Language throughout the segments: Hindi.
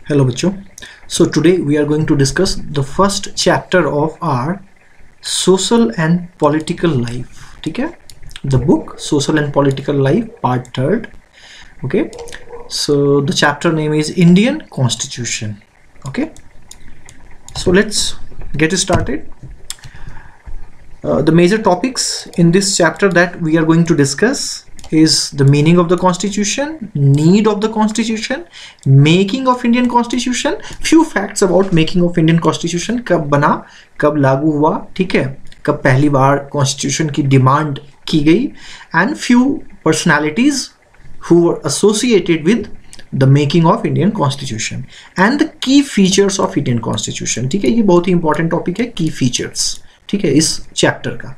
Hello बच्चों. So today we are going to discuss the first chapter of our social and political life. ठीक है? The book Social and Political Life Part 3rd. Okay. So the chapter name is Indian Constitution. Okay. So let's get started. The major topics in this chapter that we are going to discuss is the meaning of the constitution, need of the constitution, making of Indian constitution, few facts about making of Indian constitution, कब बना, कब लागू हुआ, ठीक है, कब पहली बार constitution की डिमांड की गई, and few personalities who were associated with the making of Indian constitution and the key features of Indian constitution. ठीक है, ये बहुत ही important topic है, key features. ठीक है, इस चैप्टर का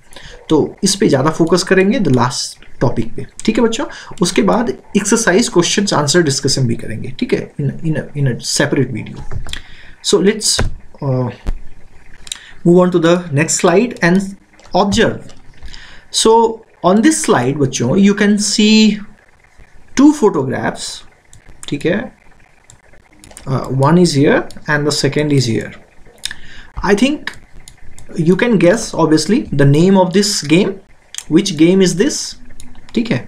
तो इस पे ज़्यादा फोकस करेंगे द लास्ट टॉपिक पे. ठीक है बच्चों, उसके बाद एक्सरसाइज क्वेश्चन आंसर डिस्कशन भी करेंगे. ठीक है, in a separate video. So let's move on to the next slide and observe. So on this slide बच्चों you can see two photographs. ठीक है, one is here and the second is here. I think you can guess obviously the name of this game. Which game is this? ठीक है,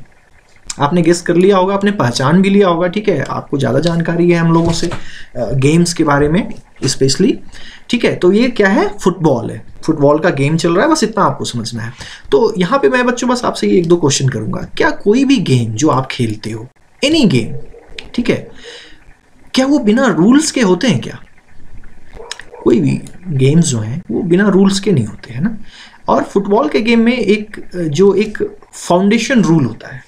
आपने गेस कर लिया होगा, आपने पहचान भी लिया होगा. ठीक है, आपको ज़्यादा जानकारी है हम लोगों से गेम्स के बारे में स्पेशली. ठीक है, तो ये क्या है, फुटबॉल है, फुटबॉल का गेम चल रहा है, बस इतना आपको समझना है. तो यहाँ पे मैं बच्चों बस आपसे ये एक दो क्वेश्चन करूँगा. क्या कोई भी गेम जो आप खेलते हो, एनी गेम, ठीक है, क्या वो बिना रूल्स के होते हैं? क्या कोई भी गेम्स जो हैं वो बिना रूल्स के नहीं होते हैं ना. और फुटबॉल के गेम में एक फाउंडेशन रूल होता है,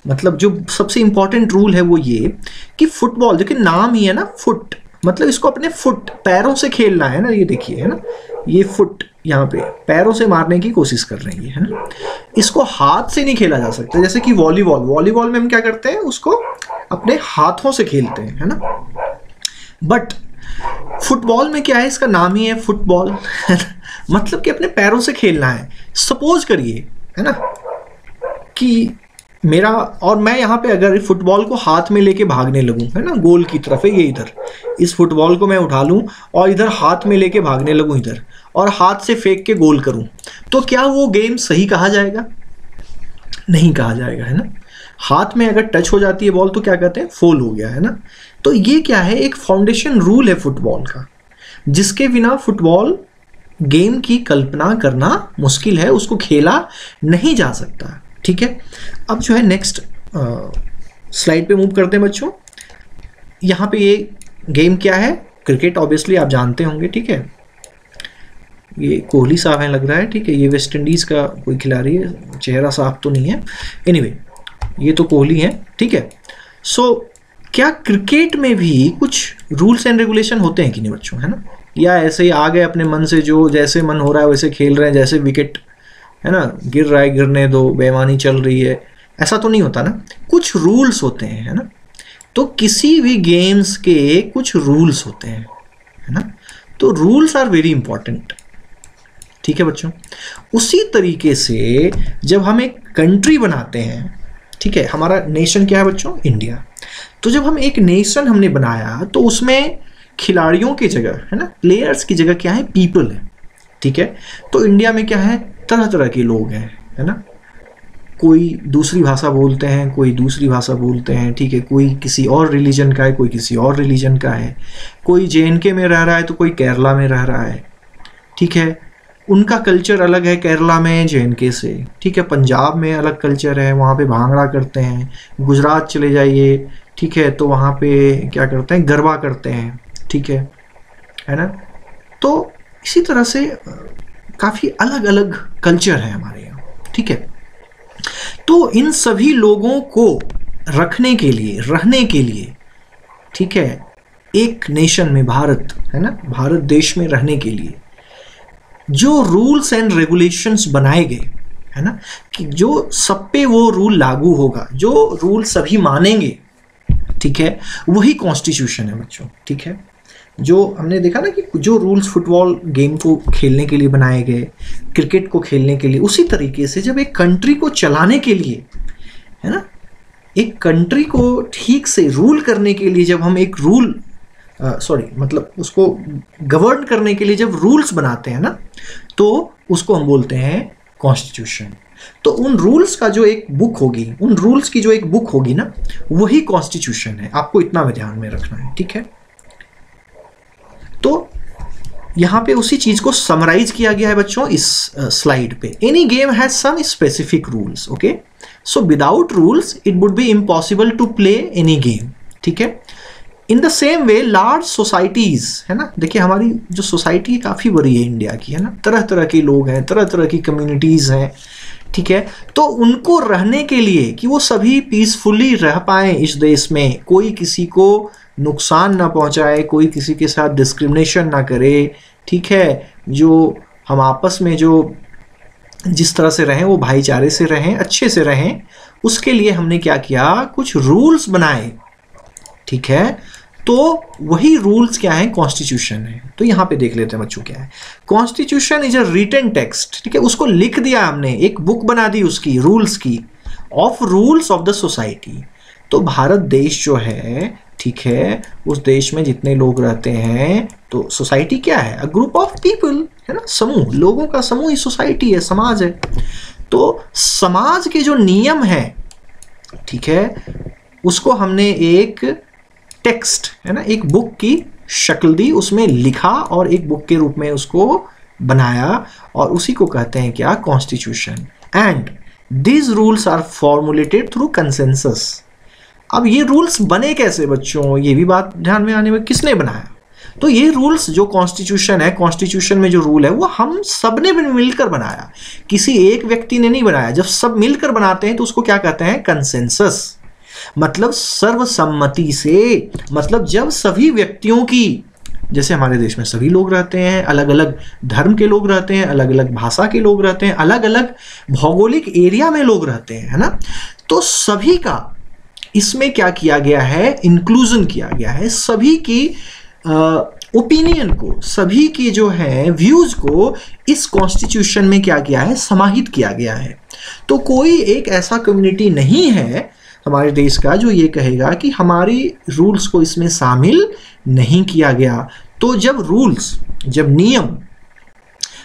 मतलब जो सबसे इम्पॉर्टेंट रूल है वो ये कि फुटबॉल, देखिए नाम ही है ना फुट, मतलब इसको अपने फुट पैरों से खेलना है ना. ये देखिए है ना, ये फुट यहाँ पे पैरों से मारने की कोशिश कर रही है ना. इसको हाथ से नहीं खेला जा सकता. जैसे कि वॉलीबॉल में हम क्या करते हैं, उसको अपने हाथों से खेलते हैं है ना. बट फुटबॉल में क्या है, इसका नाम ही है फुटबॉल मतलब कि अपने पैरों से खेलना है. सपोज करिए है ना कि मेरा और मैं यहाँ पे अगर फुटबॉल को हाथ में लेके भागने लगूं, है ना, गोल की तरफ है ये इधर, इस फुटबॉल को मैं उठा लूं और इधर हाथ में लेके भागने लगूं इधर, और हाथ से फेंक के गोल करूं, तो क्या वो गेम सही कहा जाएगा? नहीं कहा जाएगा, है ना. हाथ में अगर टच हो जाती है बॉल तो क्या कहते हैं, फोल हो गया, है ना. तो ये क्या है, एक फाउंडेशन रूल है फुटबॉल का, जिसके बिना फुटबॉल गेम की कल्पना करना मुश्किल है, उसको खेला नहीं जा सकता. ठीक है, अब जो है नेक्स्ट स्लाइड पे मूव करते हैं बच्चों. यहाँ पे ये गेम क्या है, क्रिकेट ऑब्वियसली आप जानते होंगे. ठीक है, ये कोहली साहब हैं लग रहा है. ठीक है, ये वेस्ट इंडीज़ का कोई खिलाड़ी है, चेहरा साफ तो नहीं है. एनीवे ये तो कोहली है. ठीक है, सो क्या क्रिकेट में भी कुछ रूल्स एंड रेगुलेशन होते हैं कि नहीं बच्चों, है ना, या ऐसे ही आ गए अपने मन से, जो जैसे मन हो रहा है वैसे खेल रहे हैं, जैसे विकेट है ना गिर रहा है गिरने दो, बेईमानी चल रही है, ऐसा तो नहीं होता ना. कुछ रूल्स होते हैं, है ना. तो किसी भी गेम्स के कुछ रूल्स होते हैं, है ना. तो रूल्स आर वेरी इंपॉर्टेंट. ठीक है बच्चों, उसी तरीके से जब हम एक कंट्री बनाते हैं, ठीक है, हमारा नेशन क्या है बच्चों, इंडिया. तो जब हम एक नेशन हमने बनाया तो उसमें खिलाड़ियों की जगह, है ना, प्लेयर्स की जगह क्या है, पीपल है. ठीक है, तो इंडिया में क्या है, तरह तरह के लोग हैं, है ना. कोई दूसरी भाषा बोलते हैं, कोई दूसरी भाषा बोलते हैं. ठीक है, कोई किसी और रिलीजन का है, कोई किसी और रिलीजन का है. कोई JNK में रह रहा है तो कोई केरला में रह रहा है. ठीक है, उनका कल्चर अलग है केरला में JNK से. ठीक है, पंजाब में अलग कल्चर है, वहाँ पे भांगड़ा करते हैं. गुजरात चले जाइए, ठीक है, तो वहाँ पे क्या करते हैं, गरबा करते हैं. ठीक है ना. तो इसी तरह से काफ़ी अलग अलग कल्चर है हमारे यहाँ. ठीक है, तो इन सभी लोगों को रखने के लिए, रहने के लिए, ठीक है, एक नेशन में, भारत है ना, भारत देश में रहने के लिए जो रूल्स एंड रेगुलेशंस बनाए गए, है ना, कि जो सब पे वो रूल लागू होगा, जो रूल सभी मानेंगे, ठीक है, वही कॉन्स्टिट्यूशन है बच्चों. ठीक है, जो हमने देखा ना कि जो रूल्स फुटबॉल गेम को खेलने के लिए बनाए गए, क्रिकेट को खेलने के लिए, उसी तरीके से जब एक कंट्री को चलाने के लिए, है ना, एक कंट्री को ठीक से रूल करने के लिए जब हम एक रूल सॉरी मतलब उसको गवर्न करने के लिए जब रूल्स बनाते हैं ना, तो उसको हम बोलते हैं कॉन्स्टिट्यूशन। तो उन रूल्स का जो एक बुक होगी, उन रूल्स की जो एक बुक होगी ना, वही कॉन्स्टिट्यूशन है। आपको इतना में ध्यान में रखना है, ठीक है। तो यहां पे उसी चीज को समराइज किया गया है बच्चों इस स्लाइड पे। Any game has some specific rules, okay. So without rules it would be impossible to play any game, ठीक है। In the same way large societies, है ना, देखिए हमारी जो सोसाइटी काफ़ी बड़ी है इंडिया की, है ना, तरह तरह के लोग हैं, तरह तरह की कम्युनिटीज़ हैं, ठीक है। तो उनको रहने के लिए कि वो सभी पीसफुली रह पाएँ इस देश में, कोई किसी को नुकसान ना पहुंचाए, कोई किसी के साथ डिस्क्रिमिनेशन ना करे, ठीक है, जो हम आपस में जो जिस तरह से रहें वो भाईचारे से रहें, अच्छे से रहें, उसके लिए हमने क्या किया, कुछ रूल्स बनाए, ठीक है। तो वही रूल्स क्या है, कॉन्स्टिट्यूशन है। तो यहां पे देख लेते हैं बच्चों क्या है। Constitution is a written text, ठीक है, उसको लिख दिया हमने, एक बुक बना दी उसकी, रूल्स की, of rules of the society. तो भारत देश जो है, ठीक है, उस देश में जितने लोग रहते हैं, तो सोसाइटी क्या है, अ ग्रुप ऑफ पीपल, है ना, समूह, लोगों का समूह ही सोसाइटी है, समाज है। तो समाज के जो नियम है, ठीक है, उसको हमने एक टेक्स्ट, है ना, एक बुक की शक्ल दी, उसमें लिखा और एक बुक के रूप में उसको बनाया, और उसी को कहते हैं क्या, constitution. And these rules are formulated through consensus. अब ये रूल्स बने कैसे बच्चों, ये भी बात ध्यान में आने में, किसने बनाया। तो ये रूल्स जो कॉन्स्टिट्यूशन है, कॉन्स्टिट्यूशन में जो रूल है वो हम सब ने मिलकर बनाया, किसी एक व्यक्ति ने नहीं बनाया। जब सब मिलकर बनाते हैं तो उसको क्या कहते हैं, कंसेंसस, मतलब सर्वसम्मति से। मतलब जब सभी व्यक्तियों की, जैसे हमारे देश में सभी लोग रहते हैं, अलग अलग धर्म के लोग रहते हैं, अलग अलग भाषा के लोग रहते हैं, अलग अलग भौगोलिक एरिया में लोग रहते हैं, है ना, तो सभी का इसमें क्या किया गया है, इंक्लूजन किया गया है, सभी की ओपिनियन को, सभी की जो है व्यूज को इस कॉन्स्टिट्यूशन में क्या किया है, समाहित किया गया है। तो कोई एक ऐसा कम्युनिटी नहीं है हमारे देश का जो ये कहेगा कि हमारी रूल्स को इसमें शामिल नहीं किया गया। तो जब रूल्स, जब नियम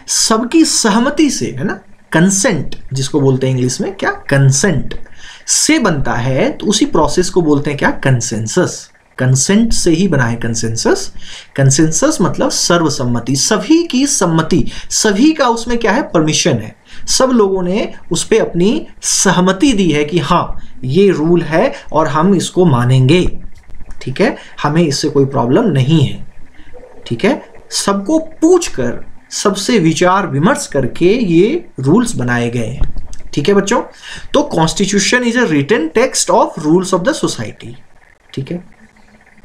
सबकी सहमति से, है ना, कंसेंट जिसको बोलते हैं इंग्लिश में, क्या, कंसेंट से बनता है, तो उसी प्रोसेस को बोलते हैं क्या, कंसेंसस। कंसेंट से ही बना है कंसेंसस। कंसेंसस मतलब सर्वसम्मति, सभी की सम्मति, सभी का उसमें क्या है, परमिशन है, सब लोगों ने उस पर अपनी सहमति दी है कि हाँ ये रूल है और हम इसको मानेंगे, ठीक है, हमें इससे कोई प्रॉब्लम नहीं है, ठीक है। सबको पूछकर, सबसे विचार विमर्श करके ये रूल्स बनाए गए हैं, ठीक है बच्चों। तो constitution is a written text of rules of the society, ठीक है।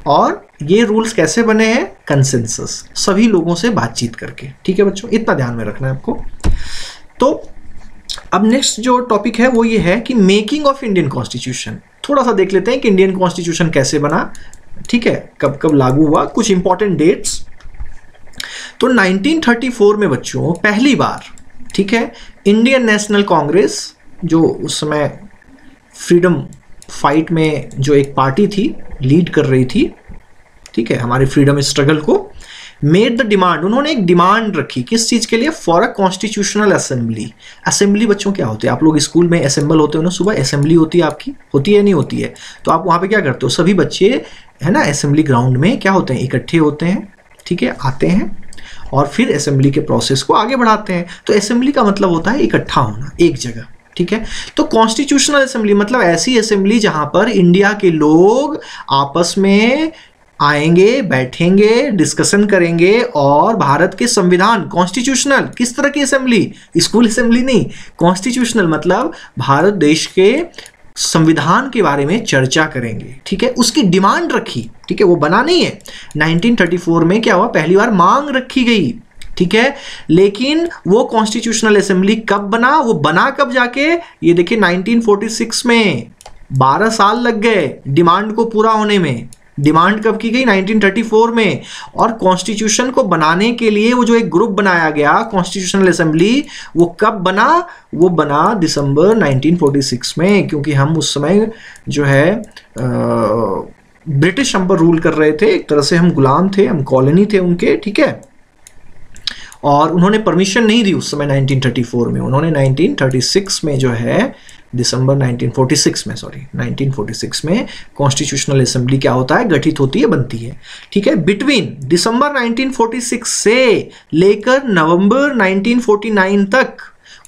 और ये रूल्स कैसे बने हैं, कंसेंसस, सभी लोगों से बातचीत करके, ठीक है बच्चों, इतना ध्यान में रखना है आपको। तो अब नेक्स्ट जो टॉपिक है वो ये है कि मेकिंग ऑफ इंडियन कॉन्स्टिट्यूशन। थोड़ा सा देख लेते हैं कि इंडियन कॉन्स्टिट्यूशन कैसे बना, ठीक है, कब कब लागू हुआ, कुछ इंपॉर्टेंट डेट्स। तो 1934 में बच्चों पहली बार, ठीक है, इंडियन नेशनल कांग्रेस, जो उस समय फ्रीडम फाइट में जो एक पार्टी थी, लीड कर रही थी, ठीक है, हमारे फ्रीडम स्ट्रगल को, मेड द डिमांड, उन्होंने एक डिमांड रखी, किस चीज के लिए, for a constitutional assembly. Assembly बच्चों क्या होते हैं, आप लोग स्कूल में असेंबल होते हो ना, सुबह असेंबली होती है आपकी, होती है नहीं होती है, तो आप वहाँ पे क्या करते हो, सभी बच्चे, है ना, असेंबली ग्राउंड में क्या होते हैं, इकट्ठे होते हैं, ठीक है, आते हैं और फिर असेंबली के प्रोसेस को आगे बढ़ाते हैं। तो असेंबली का मतलब होता है इकट्ठा होना एक जगह, ठीक है। तो कॉन्स्टिट्यूशनल असेंबली मतलब ऐसी असेंबली जहां पर इंडिया के लोग आपस में आएंगे, बैठेंगे, डिस्कशन करेंगे और भारत के संविधान, कॉन्स्टिट्यूशनल, किस तरह की असेंबली, स्कूल असेंबली नहीं, कॉन्स्टिट्यूशनल मतलब भारत देश के संविधान के बारे में चर्चा करेंगे, ठीक है, उसकी डिमांड रखी, ठीक है, वो बना नहीं है। 1934 में क्या हुआ, पहली बार मांग रखी गई, ठीक है। लेकिन वो कॉन्स्टिट्यूशनल असेंबली कब बना, वो बना कब जाके, ये देखिए 1946 में, 12 साल लग गए डिमांड को पूरा होने में। डिमांड कब की गई, 1934 में। और कॉन्स्टिट्यूशन को बनाने के लिए वो जो एक ग्रुप बनाया गया कॉन्स्टिट्यूशनल असेंबली, वो कब बना, वो बना दिसंबर 1946 में, क्योंकि हम उस समय जो है ब्रिटिश हम पर रूल कर रहे थे, एक तरह से हम गुलाम थे, हम कॉलोनी थे उनके, ठीक है। और उन्होंने परमिशन नहीं दी उस समय 1934 में, उन्होंने 1936 में जो है दिसंबर 1946 में, सॉरी 1946 में कॉन्स्टिट्यूशनल असेंबली क्या होता है, गठित होती है, बनती है, ठीक है। बिटवीन दिसंबर 1946 से लेकर नवंबर 1949 तक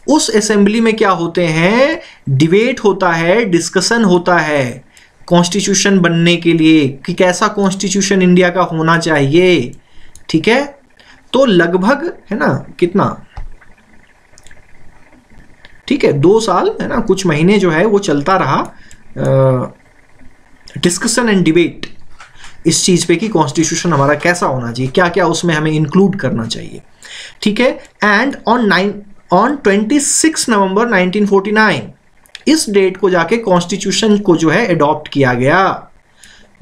उस असेंबली में क्या होते हैं, डिबेट होता है, डिस्कशन होता है कॉन्स्टिट्यूशन बनने के लिए कि कैसा कॉन्स्टिट्यूशन इंडिया का होना चाहिए, ठीक है। तो लगभग है ना कितना, ठीक है, 2 साल है ना, कुछ महीने जो है वो चलता रहा डिस्कशन एंड डिबेट इस चीज पे कि कॉन्स्टिट्यूशन हमारा कैसा होना चाहिए, क्या क्या उसमें हमें इंक्लूड करना चाहिए, ठीक है। एंड ऑन 26 नवंबर 1949 इस डेट को जाके कॉन्स्टिट्यूशन को जो है अडॉप्ट किया गया,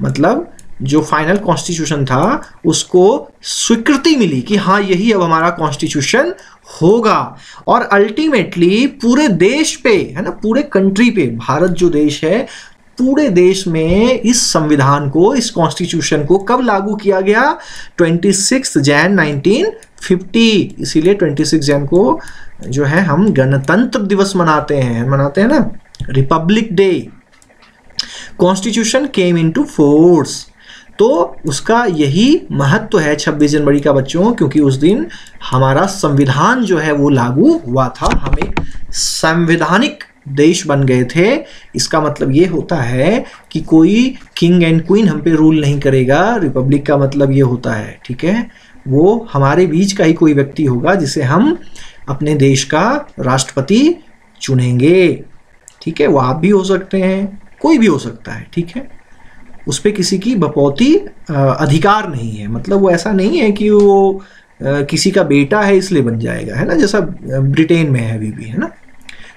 मतलब जो फाइनल कॉन्स्टिट्यूशन था उसको स्वीकृति मिली कि हाँ यही अब हमारा कॉन्स्टिट्यूशन होगा। और अल्टीमेटली पूरे देश पे है ना, पूरे कंट्री पे, भारत जो देश है पूरे देश में इस संविधान को, इस कॉन्स्टिट्यूशन को कब लागू किया गया, 26 जैन 1950। इसीलिए 26 जैन को जो है हम गणतंत्र दिवस मनाते हैं ना, Republic day. Constitution came into force, तो उसका यही महत्व है 26 जनवरी का बच्चों, क्योंकि उस दिन हमारा संविधान जो है वो लागू हुआ था, हम एक संवैधानिक देश बन गए थे। इसका मतलब ये होता है कि कोई किंग एंड क्वीन हम पे रूल नहीं करेगा। रिपब्लिक का मतलब ये होता है, ठीक है, वो हमारे बीच का ही कोई व्यक्ति होगा जिसे हम अपने देश का राष्ट्रपति चुनेंगे, ठीक है। वो आप भी हो सकते हैं, कोई भी हो सकता है, ठीक है। उस पर किसी की बपौती अधिकार नहीं है, मतलब वो ऐसा नहीं है कि वो किसी का बेटा है इसलिए बन जाएगा, है ना, जैसा ब्रिटेन में है अभी भी, है ना,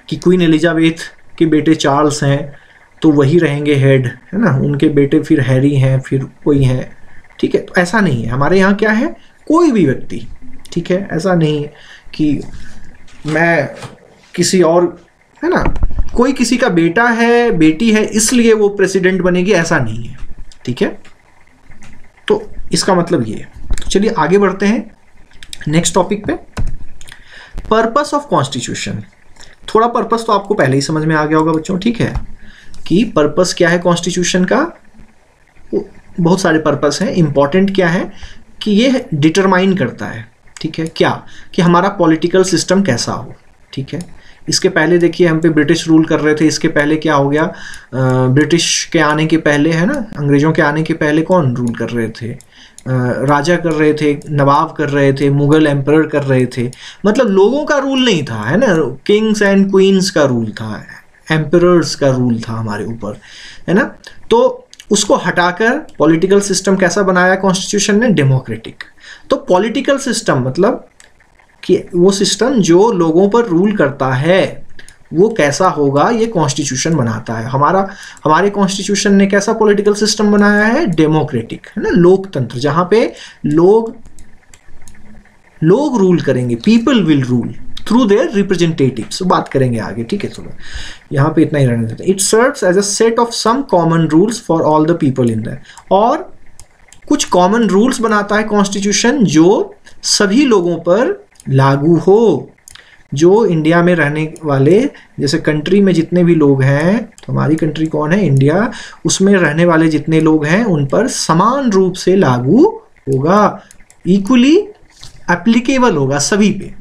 कि क्वीन एलिजाबेथ के बेटे चार्ल्स हैं तो वही रहेंगे हेड, है ना, उनके बेटे फिर हैरी हैं, फिर कोई हैं, ठीक है। तो ऐसा नहीं है हमारे यहाँ, क्या है, कोई भी व्यक्ति, ठीक है, ऐसा नहीं है कि मैं किसी और, है ना, कोई किसी का बेटा है, बेटी है इसलिए वो प्रेसिडेंट बनेगी, ऐसा नहीं है, ठीक है। तो इसका मतलब ये है। तो चलिए आगे बढ़ते हैं नेक्स्ट टॉपिक पे, पर्पस ऑफ कॉन्स्टिट्यूशन। थोड़ा पर्पस तो आपको पहले ही समझ में आ गया होगा बच्चों, ठीक है, कि पर्पस क्या है कॉन्स्टिट्यूशन का। बहुत सारे पर्पस हैं, इंपॉर्टेंट क्या है कि ये डिटरमाइन करता है, ठीक है, क्या, कि हमारा पॉलिटिकल सिस्टम कैसा हो, ठीक है। इसके पहले देखिए हम पे ब्रिटिश रूल कर रहे थे, इसके पहले क्या हो गया, ब्रिटिश के आने के पहले, है ना, अंग्रेजों के आने के पहले कौन रूल कर रहे थे, राजा कर रहे थे, नवाब कर रहे थे, मुगल एम्परर कर रहे थे, मतलब लोगों का रूल नहीं था, है ना, किंग्स एंड क्वींस का रूल था, एम्परर्स का रूल था हमारे ऊपर, है ना। तो उसको हटाकर पॉलिटिकल सिस्टम कैसा बनाया कॉन्स्टिट्यूशन ने, डेमोक्रेटिक। तो पॉलिटिकल सिस्टम मतलब कि वो सिस्टम जो लोगों पर रूल करता है वो कैसा होगा, ये कॉन्स्टिट्यूशन बनाता है। हमारे कॉन्स्टिट्यूशन ने कैसा पॉलिटिकल सिस्टम बनाया है, डेमोक्रेटिक, है ना, लोकतंत्र, जहां पे लोग रूल करेंगे, people will rule through their representatives. बात करेंगे आगे, ठीक है, चलो यहाँ पे इतना ही रहने देते हैं। It serves as a set of some common rules for all the people in that, और कुछ कॉमन रूल्स बनाता है कॉन्स्टिट्यूशन जो सभी लोगों पर लागू हो। जो इंडिया में रहने वाले, जैसे कंट्री में जितने भी लोग हैं, तो हमारी कंट्री कौन है, इंडिया, उसमें रहने वाले जितने लोग हैं उन पर समान रूप से लागू होगा, इक्वली एप्लीकेबल होगा सभी पे,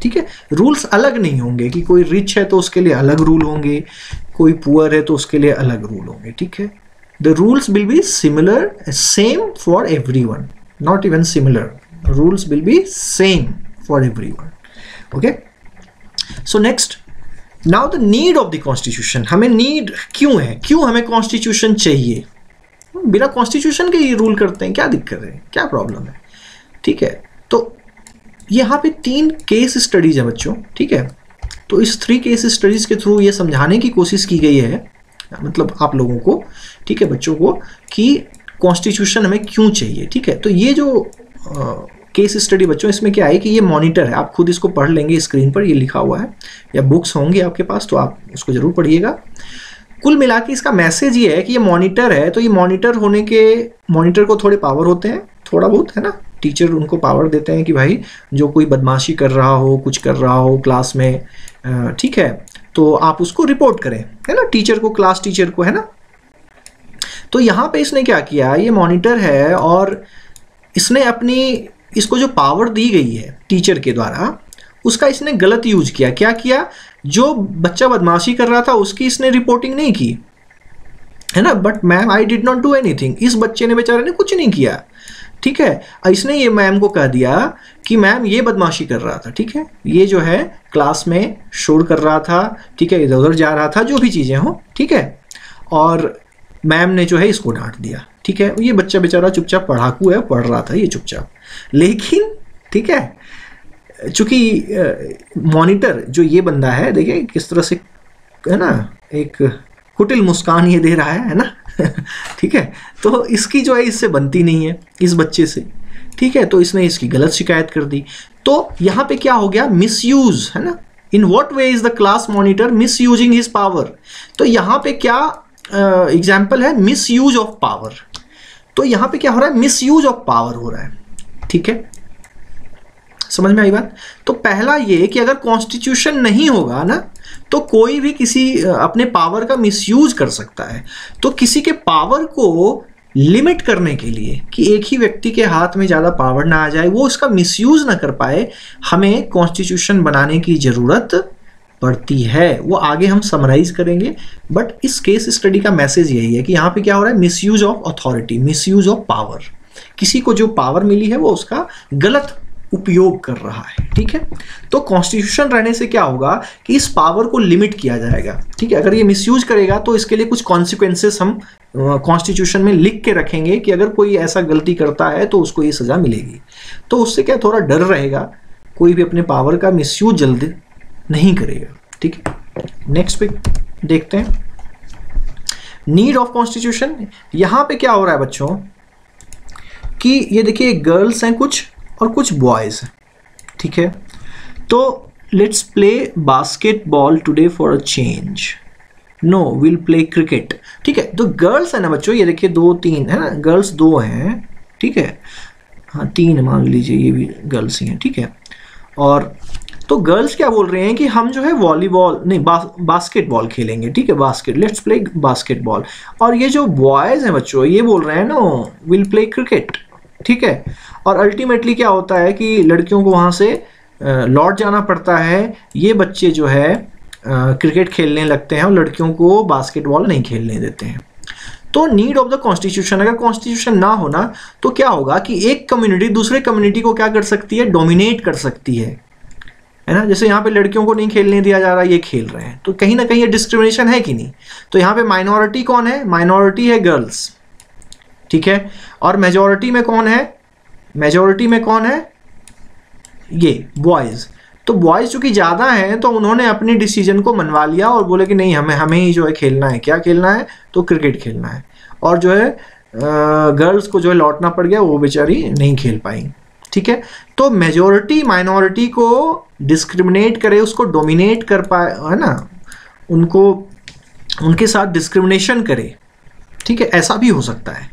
ठीक है। रूल्स अलग नहीं होंगे कि कोई रिच है तो उसके लिए अलग रूल होंगे, कोई पुअर है तो उसके लिए अलग रूल होंगे, ठीक है। The rules will be similar, same for everyone, not even similar, rules will be same for everyone, okay. So next, now the need of the constitution. हमें नीड क्यों है, क्यों हमें कॉन्स्टिट्यूशन चाहिए, बिना कॉन्स्टिट्यूशन के ये रूल करते हैं, क्या दिक्कत है, क्या प्रॉब्लम है, ठीक है। तो यहाँ पे 3 केस स्टडीज है बच्चों, ठीक है। तो इस 3 केस स्टडीज के थ्रू ये समझाने की कोशिश की गई है, मतलब आप लोगों को, ठीक है, बच्चों को, कि कॉन्स्टिट्यूशन हमें क्यों चाहिए, ठीक है। तो ये जो केस स्टडी बच्चों, इसमें क्या है कि ये मॉनिटर है, आप खुद इसको पढ़ लेंगे, स्क्रीन पर ये लिखा हुआ है, या बुक्स होंगी आपके पास तो आप उसको जरूर पढ़िएगा। कुल मिला के इसका मैसेज ये है कि ये मॉनिटर है, तो ये मॉनिटर को थोड़े पावर होते हैं, थोड़ा बहुत, है ना। टीचर उनको पावर देते हैं कि भाई जो कोई बदमाशी कर रहा हो, कुछ कर रहा हो क्लास में, ठीक है, तो आप उसको रिपोर्ट करें, है ना, टीचर को, क्लास टीचर को, है ना। तो यहाँ पे इसने क्या किया, ये मॉनिटर है और इसने इसको जो पावर दी गई है टीचर के द्वारा, उसका इसने गलत यूज किया। क्या किया, जो बच्चा बदमाशी कर रहा था उसकी इसने रिपोर्टिंग नहीं की, है ना। But ma'am I did not do anything, इस बच्चे ने बेचारे ने कुछ नहीं किया, ठीक है। इसने ये मैम को कह दिया कि मैम ये बदमाशी कर रहा था, ठीक है, ये जो है क्लास में शोर कर रहा था, ठीक है, इधर उधर जा रहा था, जो भी चीज़ें हों, ठीक है, और मैम ने जो है इसको डांट दिया, ठीक है। ये बच्चा बेचारा चुपचाप पढ़ाकू है, पढ़ रहा था ये चुपचाप, लेकिन ठीक है, चूंकि मॉनिटर जो ये बंदा है, देखिए किस तरह से, है ना, एक कुटिल मुस्कान ये दे रहा है ना ठीक है, तो इसकी जो है इससे बनती नहीं है इस बच्चे से, ठीक है, तो इसने इसकी गलत शिकायत कर दी। तो यहाँ पे क्या हो गया, मिसयूज, है ना। In what way is the class monitor misusing his power, तो यहाँ पे क्या एग्जाम्पल है, मिसयूज ऑफ पावर। तो यहाँ पे क्या हो रहा है, मिसयूज ऑफ पावर हो रहा है, ठीक है, समझ में आई बात। तो पहला ये कि अगर कॉन्स्टिट्यूशन नहीं होगा ना, तो कोई भी किसी अपने पावर का मिसयूज कर सकता है। तो किसी के पावर को लिमिट करने के लिए कि एक ही व्यक्ति के हाथ में ज़्यादा पावर ना आ जाए, वो उसका मिसयूज ना कर पाए, हमें कॉन्स्टिट्यूशन बनाने की ज़रूरत पड़ती है। वो आगे हम समराइज करेंगे, बट इस केस स्टडी का मैसेज यही है कि यहाँ पे क्या हो रहा है, misuse of authority, misuse of power. किसी को जो पावर मिली है वो उसका गलत उपयोग कर रहा है, ठीक है। तो कॉन्स्टिट्यूशन रहने से क्या होगा कि इस पावर को लिमिट किया जाएगा, ठीक है। अगर ये मिसयूज करेगा तो इसके लिए कुछ कॉन्सिक्वेंसेस हम कॉन्स्टिट्यूशन में लिख के रखेंगे कि अगर कोई ऐसा गलती करता है तो उसको ये सजा मिलेगी। तो उससे क्या थोड़ा डर रहेगा, कोई भी अपने पावर का मिसयूज जल्दी नहीं करेगा, ठीक है। नेक्स्ट पे देखते हैं, नीड ऑफ कॉन्स्टिट्यूशन। यहां पे क्या हो रहा है बच्चों कि ये देखिए गर्ल्स हैं कुछ और कुछ बॉयज हैं, ठीक है। तो let's play basketball today for a change, no will play cricket, ठीक है। तो गर्ल्स है ना बच्चों, ये देखिए 2 3 है ना, गर्ल्स 2 हैं, ठीक है, हाँ 3 मान लीजिए, ये भी गर्ल्स ही हैं, ठीक है। और तो गर्ल्स क्या बोल रहे हैं कि हम जो है वॉलीबॉल नहीं बास्केटबॉल खेलेंगे, ठीक है, लेट्स प्ले बास्केटबॉल। और ये जो बॉयज हैं बच्चों, ये बोल रहे हैं नो विल प्ले क्रिकेट, ठीक है। और अल्टीमेटली क्या होता है कि लड़कियों को वहाँ से लौट जाना पड़ता है, ये बच्चे जो है क्रिकेट खेलने लगते हैं और लड़कियों को बास्केटबॉल नहीं खेलने देते हैं। तो नीड ऑफ द कॉन्स्टिट्यूशन, अगर कॉन्स्टिट्यूशन ना होना तो क्या होगा कि एक कम्युनिटी दूसरे कम्युनिटी को क्या कर सकती है, डोमिनेट कर सकती है ना। जैसे यहाँ पे लड़कियों को नहीं खेलने दिया जा रहा, ये खेल रहे हैं, तो कहीं ना कहीं ये डिस्क्रिमिनेशन है कि नहीं। तो यहाँ पे माइनॉरिटी कौन है, माइनॉरिटी है गर्ल्स, ठीक है। और मेजॉरिटी में कौन है, मेजॉरिटी में कौन है, ये बॉयज। तो बॉयज चूंकि ज़्यादा हैं तो उन्होंने अपनी डिसीजन को मनवा लिया और बोले कि नहीं हमें ही जो है खेलना है, क्या खेलना है, तो क्रिकेट खेलना है। और जो है गर्ल्स को जो है लौटना पड़ गया, वो बेचारी नहीं खेल पाई, ठीक है। तो मेजॉरिटी माइनॉरिटी को डिस्क्रिमिनेट करे, उसको डोमिनेट कर पाए, है ना, उनको उनके साथ डिस्क्रिमिनेशन करे, ठीक है, ऐसा भी हो सकता है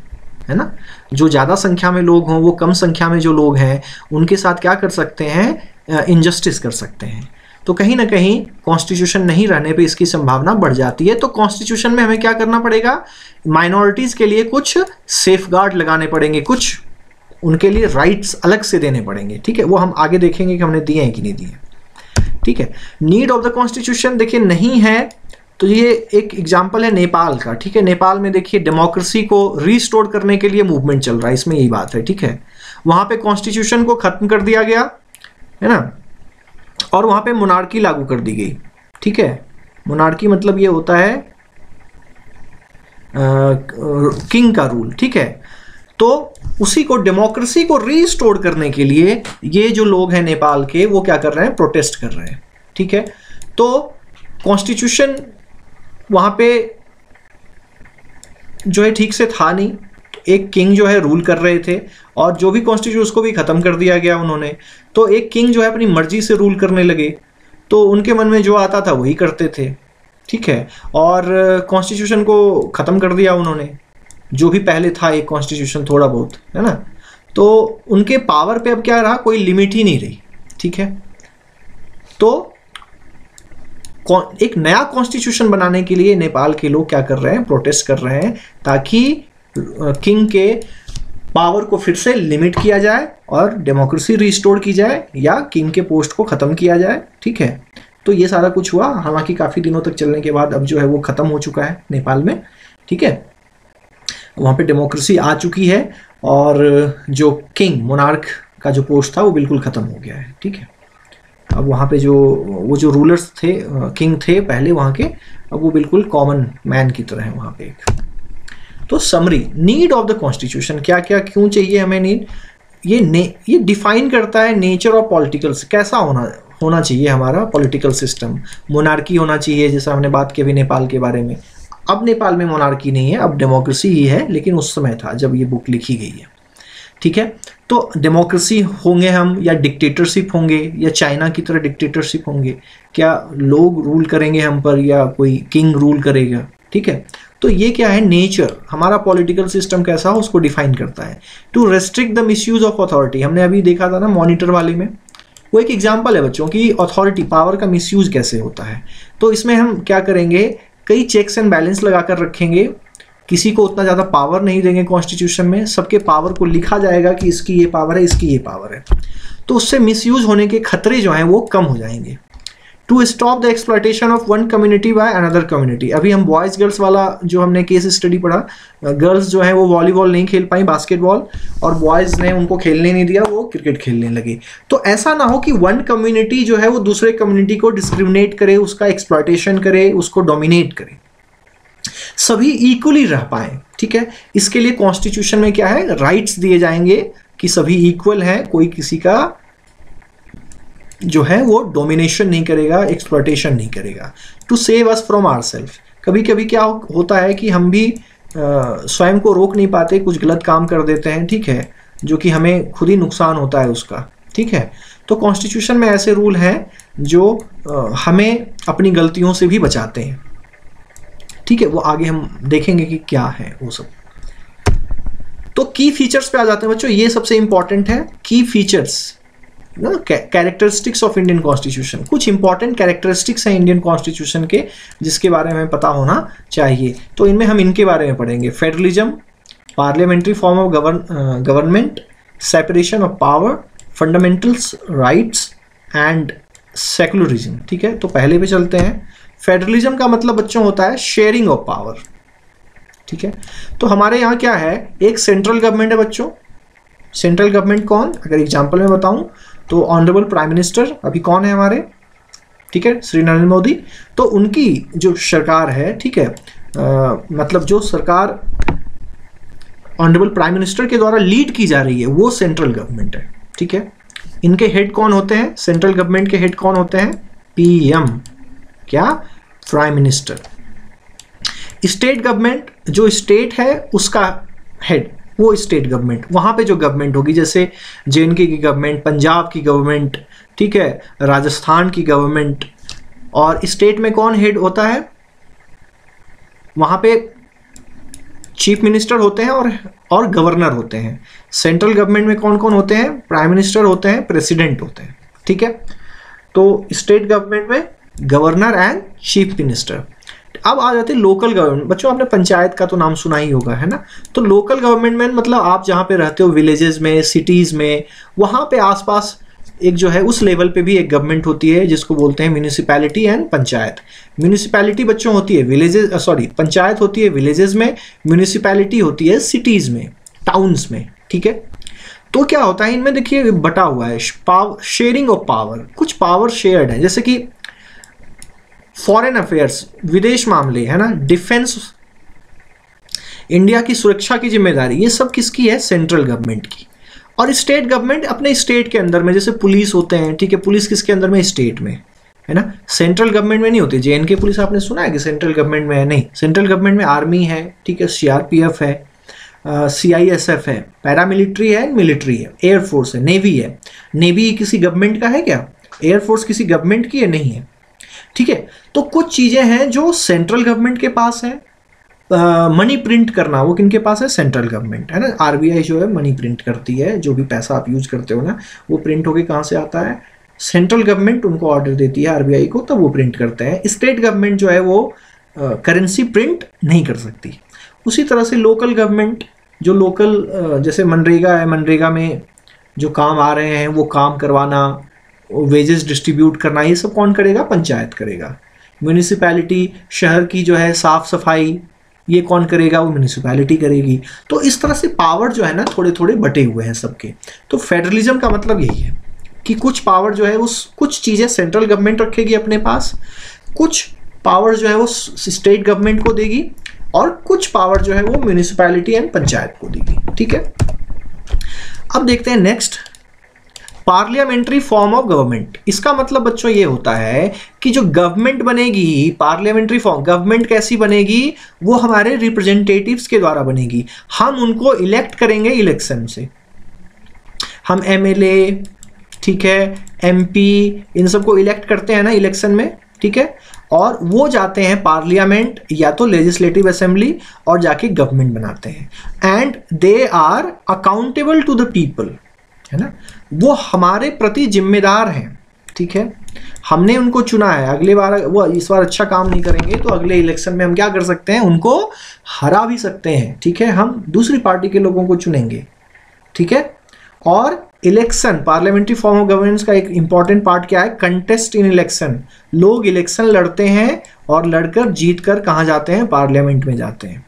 ना। जो ज़्यादा संख्या में लोग हों वो कम संख्या में जो लोग हैं उनके साथ क्या कर सकते हैं, इनजस्टिस कर सकते हैं। तो कहीं ना कहीं कॉन्स्टिट्यूशन नहीं रहने पे इसकी संभावना बढ़ जाती है। तो कॉन्स्टिट्यूशन में हमें क्या करना पड़ेगा, माइनॉरिटीज़ के लिए कुछ सेफगार्ड लगाने पड़ेंगे, कुछ उनके लिए राइट्स अलग से देने पड़ेंगे, ठीक है। वो हम आगे देखेंगे कि हमने दिए हैं कि नहीं दिए, ठीक है। नीड ऑफ द कॉन्स्टिट्यूशन देखिए नहीं है, तो ये एक एग्जाम्पल है नेपाल का, ठीक है। नेपाल में देखिए डेमोक्रेसी को रीस्टोर करने के लिए मूवमेंट चल रहा है, इसमें यही बात है, ठीक है। वहाँ पे कॉन्स्टिट्यूशन को ख़त्म कर दिया गया, है ना, और वहाँ पे मोनार्की लागू कर दी गई, ठीक है। मोनार्की मतलब ये होता है किंग का रूल, ठीक है। तो उसी को, डेमोक्रेसी को रीस्टोर करने के लिए ये जो लोग हैं नेपाल के, वो क्या कर रहे हैं, प्रोटेस्ट कर रहे हैं, ठीक है। तो कॉन्स्टिट्यूशन वहाँ पे जो है ठीक से था नहीं, एक किंग जो है रूल कर रहे थे और जो भी कॉन्स्टिट्यूशन उसको भी ख़त्म कर दिया गया उन्होंने। तो एक किंग जो है अपनी मर्जी से रूल करने लगे, तो उनके मन में जो आता था वही करते थे, ठीक है। और कॉन्स्टिट्यूशन को ख़त्म कर दिया उन्होंने, जो भी पहले था एक कॉन्स्टिट्यूशन थोड़ा बहुत, है ना। तो उनके पावर पे अब क्या रहा, कोई लिमिट ही नहीं रही, ठीक है। तो एक नया कॉन्स्टिट्यूशन बनाने के लिए नेपाल के लोग क्या कर रहे हैं, प्रोटेस्ट कर रहे हैं, ताकि किंग के पावर को फिर से लिमिट किया जाए और डेमोक्रेसी रिस्टोर की जाए या किंग के पोस्ट को ख़त्म किया जाए, ठीक है। तो ये सारा कुछ हुआ, हालांकि काफ़ी दिनों तक चलने के बाद अब जो है वो ख़त्म हो चुका है नेपाल में, ठीक है। वहाँ पे डेमोक्रेसी आ चुकी है और जो किंग मोनार्क का जो पोस्ट था वो बिल्कुल ख़त्म हो गया है, ठीक है। अब वहाँ पे वो जो रूलर्स थे, किंग थे पहले वहाँ के, अब वो बिल्कुल कॉमन मैन की तरह है वहाँ पे एक। तो summary, need of the constitution, क्या क्या क्यों चाहिए हमें नीड, ये डिफाइन करता है नेचर ऑफ पॉलिटिकल्स, कैसा होना चाहिए हमारा पॉलिटिकल सिस्टम। मोनार्की होना चाहिए, जैसा हमने बात की अभी नेपाल के बारे में। अब नेपाल में मोनार्की नहीं है, अब डेमोक्रेसी ही है, लेकिन उस समय था जब ये बुक लिखी गई है, ठीक है। तो डेमोक्रेसी होंगे हम या डिक्टेटरशिप होंगे या चाइना की तरह डिक्टेटरशिप होंगे, क्या लोग रूल करेंगे हम पर या कोई किंग रूल करेगा, ठीक है। तो ये क्या है, नेचर, हमारा पॉलिटिकल सिस्टम कैसा हो उसको डिफाइन करता है। To restrict the misuse of authority, हमने अभी देखा था ना मॉनिटर वाले में, वो एक एग्जाम्पल है बच्चों की अथॉरिटी पावर का मिसयूज कैसे होता है। तो इसमें हम क्या करेंगे, कई चेक्स एंड बैलेंस लगा कर रखेंगे, किसी को उतना ज़्यादा पावर नहीं देंगे कॉन्स्टिट्यूशन में, सबके पावर को लिखा जाएगा कि इसकी ये पावर है, इसकी ये पावर है, तो उससे मिसयूज होने के खतरे जो हैं वो कम हो जाएंगे। To stop the exploitation of one community by another community, अभी हम बॉयज़ गर्ल्स वाला जो हमने केस स्टडी पढ़ा, गर्ल्स जो है वो वॉलीबॉल नहीं खेल पाई, बास्केटबॉल, और बॉयज़ ने उनको खेलने नहीं दिया, वो क्रिकेट खेलने लगे। तो ऐसा ना हो कि वन कम्युनिटी जो है वो दूसरे कम्युनिटी को डिस्क्रिमिनेट करे, उसका एक्सप्लॉयटेशन करे, उसको डोमिनेट करे, सभी इक्वली रह पाए, ठीक है। इसके लिए कॉन्स्टिट्यूशन में क्या है, राइट्स दिए जाएंगे कि सभी इक्वल हैं, कोई किसी का जो है वो डोमिनेशन नहीं करेगा, एक्सप्लॉयटेशन नहीं करेगा। To save us from ourselves, कभी कभी क्या होता है कि हम भी स्वयं को रोक नहीं पाते, कुछ गलत काम कर देते हैं, ठीक है, जो कि हमें खुद ही नुकसान होता है उसका, ठीक है। तो कॉन्स्टिट्यूशन में ऐसे रूल हैं जो हमें अपनी गलतियों से भी बचाते हैं, ठीक है। वो आगे हम देखेंगे कि क्या है वो सब। तो की फीचर्स पे आ जाते हैं बच्चों, ये सबसे इंपॉर्टेंट है, की फीचर्स ना, कैरेक्टरिस्टिक्स ऑफ इंडियन कॉन्स्टिट्यूशन। कुछ इंपॉर्टेंट कैरेक्टरिस्टिक्स हैं इंडियन कॉन्स्टिट्यूशन के जिसके बारे में पता होना चाहिए, तो इनमें हम इनके बारे में पढ़ेंगे। Federalism, parliamentary form of government, separation of power, fundamentals rights and secularism, ठीक है। तो पहले पे चलते हैं। फेडरलिज्म का मतलब बच्चों होता है शेयरिंग ऑफ पावर, ठीक है। तो हमारे यहाँ क्या है, एक सेंट्रल गवर्नमेंट है बच्चों। सेंट्रल गवर्नमेंट कौन, अगर एग्जांपल में बताऊं तो ऑनरेबल प्राइम मिनिस्टर अभी कौन है हमारे, ठीक है, श्री नरेंद्र मोदी। तो उनकी जो सरकार है, ठीक है, मतलब जो सरकार ऑनरेबल प्राइम मिनिस्टर के द्वारा लीड की जा रही है वो सेंट्रल गवर्नमेंट है, ठीक है। इनके हेड कौन होते हैं, सेंट्रल गवर्नमेंट के हेड कौन होते हैं, पीएम, क्या, प्राइम मिनिस्टर। स्टेट गवर्नमेंट, जो स्टेट है उसका हेड वो स्टेट गवर्नमेंट, वहां पे जो गवर्नमेंट होगी, जैसे जेएनके की गवर्नमेंट, पंजाब की गवर्नमेंट, ठीक है, राजस्थान की गवर्नमेंट। और स्टेट में कौन हेड होता है, वहां पे चीफ मिनिस्टर होते हैं और गवर्नर होते हैं। सेंट्रल गवर्नमेंट में कौन कौन होते हैं, प्राइम मिनिस्टर होते हैं, प्रेसिडेंट होते हैं, ठीक है। तो स्टेट गवर्नमेंट में गवर्नर एंड चीफ मिनिस्टर। अब आ जाते हैं लोकल गवर्नमेंट। बच्चों आपने पंचायत का तो नाम सुना ही होगा, है ना। तो लोकल गवर्नमेंट में मतलब आप जहाँ पे रहते हो, विलेजेस में, सिटीज़ में, वहाँ पे आसपास एक जो है उस लेवल पे भी एक गवर्नमेंट होती है जिसको बोलते हैं म्यूनिसिपैलिटी एंड पंचायत। म्यूनिसिपैलिटी बच्चों होती है विलेजेस, पंचायत होती है विलेजेस में, म्यूनिसिपैलिटी होती है सिटीज़ में, टाउन्स में, ठीक है। तो क्या होता है इनमें, देखिए बटा हुआ है शेयरिंग ऑफ पावर, कुछ पावर शेयर्ड है, जैसे कि फॉरेन अफेयर्स, विदेश मामले, है ना, डिफेंस, इंडिया की सुरक्षा की जिम्मेदारी, ये सब किसकी है, सेंट्रल गवर्नमेंट की। और स्टेट गवर्नमेंट अपने स्टेट के अंदर में, जैसे पुलिस होते हैं, ठीक है, पुलिस किसके अंदर में, स्टेट में, है ना, सेंट्रल गवर्नमेंट में नहीं होती। जेएनके पुलिस आपने सुना है कि सेंट्रल गवर्नमेंट में है, नहीं, सेंट्रल गवर्नमेंट में आर्मी है, ठीक है, सीआरपीएफ है, सीआईएसएफ है, पैरामिलिट्री है, मिलिट्री है, एयरफोर्स है, नेवी है। नेवी किसी गवर्नमेंट का है क्या, एयरफोर्स किसी गवर्नमेंट की है, नहीं है। ठीक है। तो कुछ चीजें हैं जो सेंट्रल गवर्नमेंट के पास है, मनी प्रिंट करना वो किनके पास है, सेंट्रल गवर्नमेंट, है ना। आरबीआई जो है मनी प्रिंट करती है, जो भी पैसा आप यूज करते हो ना वो प्रिंट होके कहाँ से आता है, सेंट्रल गवर्नमेंट उनको ऑर्डर देती है आरबीआई को, तब वो प्रिंट करते हैं। स्टेट गवर्नमेंट जो है वो करेंसी प्रिंट नहीं कर सकती। उसी तरह से लोकल गवर्नमेंट, जो लोकल जैसे मनरेगा है, मनरेगा में जो काम आ रहे हैं वो काम करवाना, वेजेस डिस्ट्रीब्यूट करना, ये सब कौन करेगा, पंचायत करेगा। म्यूनिसिपैलिटी, शहर की जो है साफ सफाई, ये कौन करेगा, वो म्यूनिसिपैलिटी करेगी। तो इस तरह से पावर जो है ना थोड़े थोड़े बटे हुए हैं सबके। तो फेडरलिज्म का मतलब यही है कि कुछ पावर जो है वो कुछ चीज़ें सेंट्रल गवर्नमेंट रखेगी अपने पास, कुछ पावर जो है वो स्टेट गवर्नमेंट को देगी, और कुछ पावर जो है वो म्यूनिसिपैलिटी एंड पंचायत को देगी। ठीक है। अब देखते हैं next, parliamentary form of government. इसका मतलब बच्चों ये होता है कि जो गवर्नमेंट बनेगी, पार्लियामेंट्री फॉर्म, गवर्नमेंट कैसी बनेगी, वो हमारे रिप्रेजेंटेटिव्स के द्वारा बनेगी। हम उनको इलेक्ट करेंगे इलेक्शन से, हम एमएलए, ठीक है, एमपी, इन सबको इलेक्ट करते हैं ना इलेक्शन में, ठीक है। और वो जाते हैं पार्लियामेंट या तो लेजिस्लेटिव असेंबली और जाके गवर्नमेंट बनाते हैं। And they are accountable to the people, है ना, वो हमारे प्रति जिम्मेदार हैं। ठीक है, हमने उनको चुना है, अगले बार वो इस बार अच्छा काम नहीं करेंगे तो अगले इलेक्शन में हम क्या कर सकते हैं, उनको हरा भी सकते हैं। ठीक है, हम दूसरी पार्टी के लोगों को चुनेंगे। ठीक है। और election, parliamentary form of governance का एक इंपॉर्टेंट पार्ट क्या है, कंटेस्ट इन इलेक्शन। लोग इलेक्शन लड़ते हैं और लड़कर जीत कर कहाँ जाते हैं, पार्लियामेंट में जाते हैं।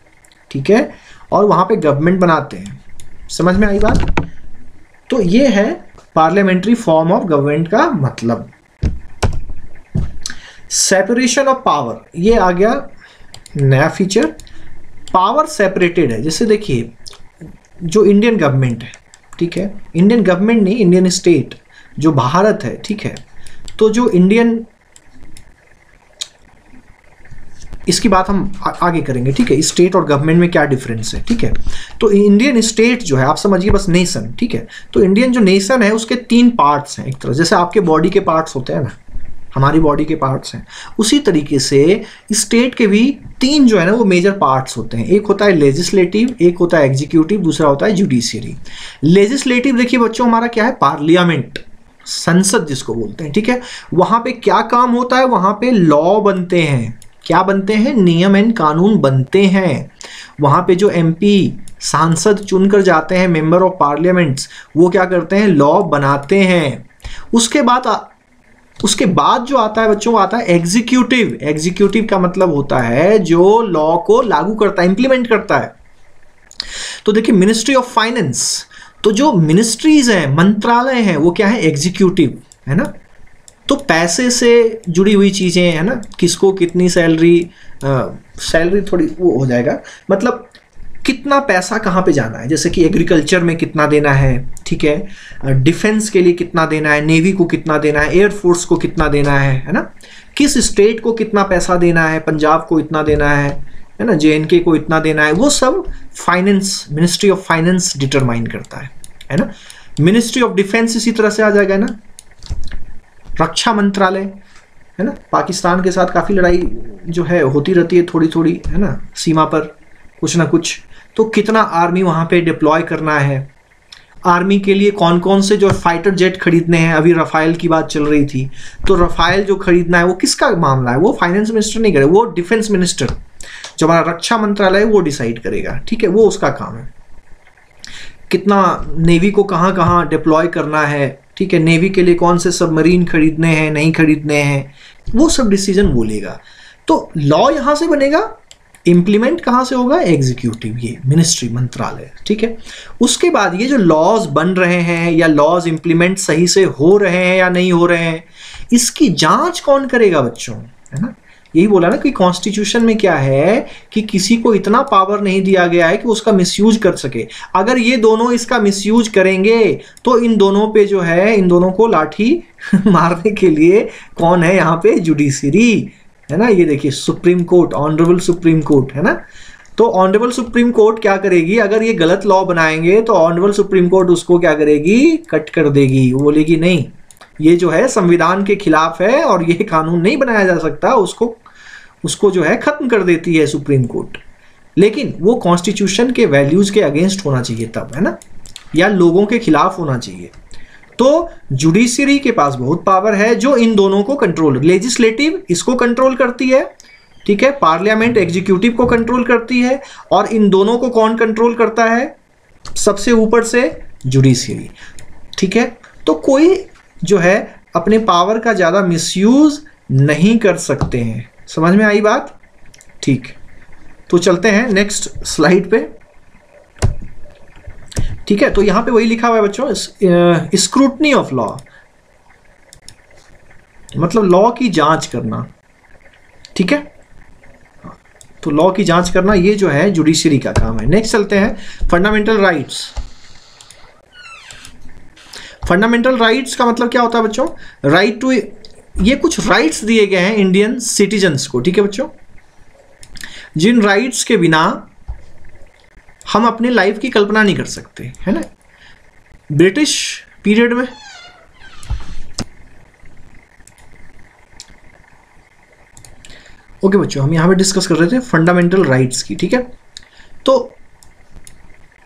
ठीक है, और वहाँ पे गवर्नमेंट बनाते हैं। समझ में आई बात? तो ये है पार्लियामेंट्री फॉर्म ऑफ गवर्नमेंट का मतलब। सेपरेशन ऑफ पावर, ये आ गया नया फीचर। पावर सेपरेटेड है। जैसे देखिए जो इंडियन गवर्नमेंट है, ठीक है, इंडियन गवर्नमेंट नहीं, इंडियन स्टेट जो भारत है, ठीक है, तो जो इंडियन, इसकी बात हम आगे करेंगे। ठीक है, स्टेट और गवर्नमेंट में क्या डिफरेंस है। ठीक है, तो इंडियन स्टेट जो है आप समझिए बस नेशन। ठीक है, तो इंडियन जो नेशन है उसके 3 पार्ट्स हैं। एक तरह जैसे आपके बॉडी के पार्ट्स होते हैं ना, हमारी बॉडी के पार्ट्स हैं, उसी तरीके से स्टेट के भी 3 जो है ना वो मेजर पार्ट्स होते हैं। एक होता है लेजिस्लेटिव, एक होता है एग्जीक्यूटिव, दूसरा होता है जुडिशियरी। लेजिस्लेटिव देखिए बच्चों हमारा क्या है, पार्लियामेंट, संसद जिसको बोलते हैं। ठीक है, वहां पे क्या काम होता है, वहां पे लॉ बनते हैं। क्या बनते हैं, नियम एंड कानून बनते हैं। वहां पे जो एमपी सांसद चुनकर जाते हैं, मेंबर ऑफ पार्लियामेंट्स, वो क्या करते हैं, लॉ बनाते हैं। उसके बाद जो आता है बच्चों, आता है एग्जीक्यूटिव। एग्जीक्यूटिव का मतलब होता है जो लॉ को लागू करता है, इंप्लीमेंट करता है। तो देखिए मिनिस्ट्री ऑफ फाइनेंस, तो जो मिनिस्ट्रीज हैं, मंत्रालय हैं, वो क्या है, एग्जीक्यूटिव, है ना। तो पैसे से जुड़ी हुई चीजें, है ना, किसको कितनी सैलरी, सैलरी थोड़ी वो हो जाएगा, मतलब कितना पैसा कहाँ पे जाना है, जैसे कि एग्रीकल्चर में कितना देना है, ठीक है, डिफेंस के लिए कितना देना है, नेवी को कितना देना है, एयरफोर्स को कितना देना है ना, किस स्टेट को कितना पैसा देना है, पंजाब को इतना देना है ना, जेएनके को इतना देना है, वो सब finance, ministry of finance determine करता है ना। मिनिस्ट्री ऑफ डिफेंस इसी तरह से आ जाएगा ना, रक्षा मंत्रालय, है ना, पाकिस्तान के साथ काफ़ी लड़ाई जो है होती रहती है थोड़ी थोड़ी, है ना, सीमा पर कुछ ना कुछ, तो कितना आर्मी वहाँ पे डिप्लॉय करना है, आर्मी के लिए कौन कौन से जो फाइटर जेट खरीदने हैं, अभी रफाइल की बात चल रही थी, तो रफाइल जो खरीदना है वो किसका मामला है, वो फाइनेंस मिनिस्टर नहीं करे, वो डिफेंस मिनिस्टर, जो हमारा रक्षा मंत्रालय है वो डिसाइड करेगा। ठीक है, वो उसका काम है। कितना नेवी को कहाँ कहाँ डिप्लॉय करना है, ठीक है, नेवी के लिए कौन से सबमरीन खरीदने हैं, नहीं खरीदने हैं, वो सब डिसीजन वो लेगा। तो लॉ यहाँ से बनेगा, इम्प्लीमेंट कहाँ से होगा, एग्जीक्यूटिव, ये मिनिस्ट्री, मंत्रालय। ठीक है, उसके बाद ये जो लॉज बन रहे हैं या लॉज इम्प्लीमेंट सही से हो रहे हैं या नहीं हो रहे हैं, इसकी जांच कौन करेगा बच्चों, है ना। यही बोला ना कि कॉन्स्टिट्यूशन में क्या है कि किसी को इतना पावर नहीं दिया गया है कि उसका मिसयूज कर सके। अगर ये दोनों इसका मिसयूज करेंगे तो इन दोनों पे जो है, इन दोनों को लाठी मारने के लिए कौन है यहाँ पे, जुडिशरी, है ना। ये देखिए supreme court, honourable supreme court, है ना। तो ऑनरेबल सुप्रीम कोर्ट क्या करेगी, अगर ये गलत लॉ बनाएंगे तो ऑनरेबल सुप्रीम कोर्ट उसको क्या करेगी, कट कर देगी, वो बोलेगी नहीं, ये जो है संविधान के खिलाफ है और ये कानून नहीं बनाया जा सकता, उसको जो है खत्म कर देती है सुप्रीम कोर्ट। लेकिन वो कॉन्स्टिट्यूशन के वैल्यूज के अगेंस्ट होना चाहिए तब, है ना, या लोगों के खिलाफ होना चाहिए। तो जुडिशरी के पास बहुत पावर है जो इन दोनों को कंट्रोल, लेजिस्लेटिव इसको कंट्रोल करती है, ठीक है, पार्लियामेंट एग्जीक्यूटिव को कंट्रोल करती है, और इन दोनों को कौन कंट्रोल करता है सबसे ऊपर से? जुडिशरी, ठीक है। तो कोई जो है अपने पावर का ज़्यादा मिसयूज नहीं कर सकते हैं। समझ में आई बात? ठीक, तो चलते हैं नेक्स्ट स्लाइड पे, ठीक है। तो यहां पे वही लिखा हुआ है बच्चों, स्क्रूटनी ऑफ लॉ, मतलब लॉ की जांच करना, ठीक है। तो लॉ की जांच करना ये जो है जुडिशरी का काम है। नेक्स्ट चलते हैं फंडामेंटल राइट्स। फंडामेंटल राइट्स का मतलब क्या होता है बच्चों? राइट टू, ये कुछ राइट्स दिए गए हैं इंडियन सिटीजन्स को, ठीक है बच्चों, जिन राइट्स के बिना हम अपने लाइफ की कल्पना नहीं कर सकते, है ना। ब्रिटिश पीरियड में ओके बच्चों, हम यहां पे डिस्कस कर रहे थे फंडामेंटल राइट्स की, ठीक है। तो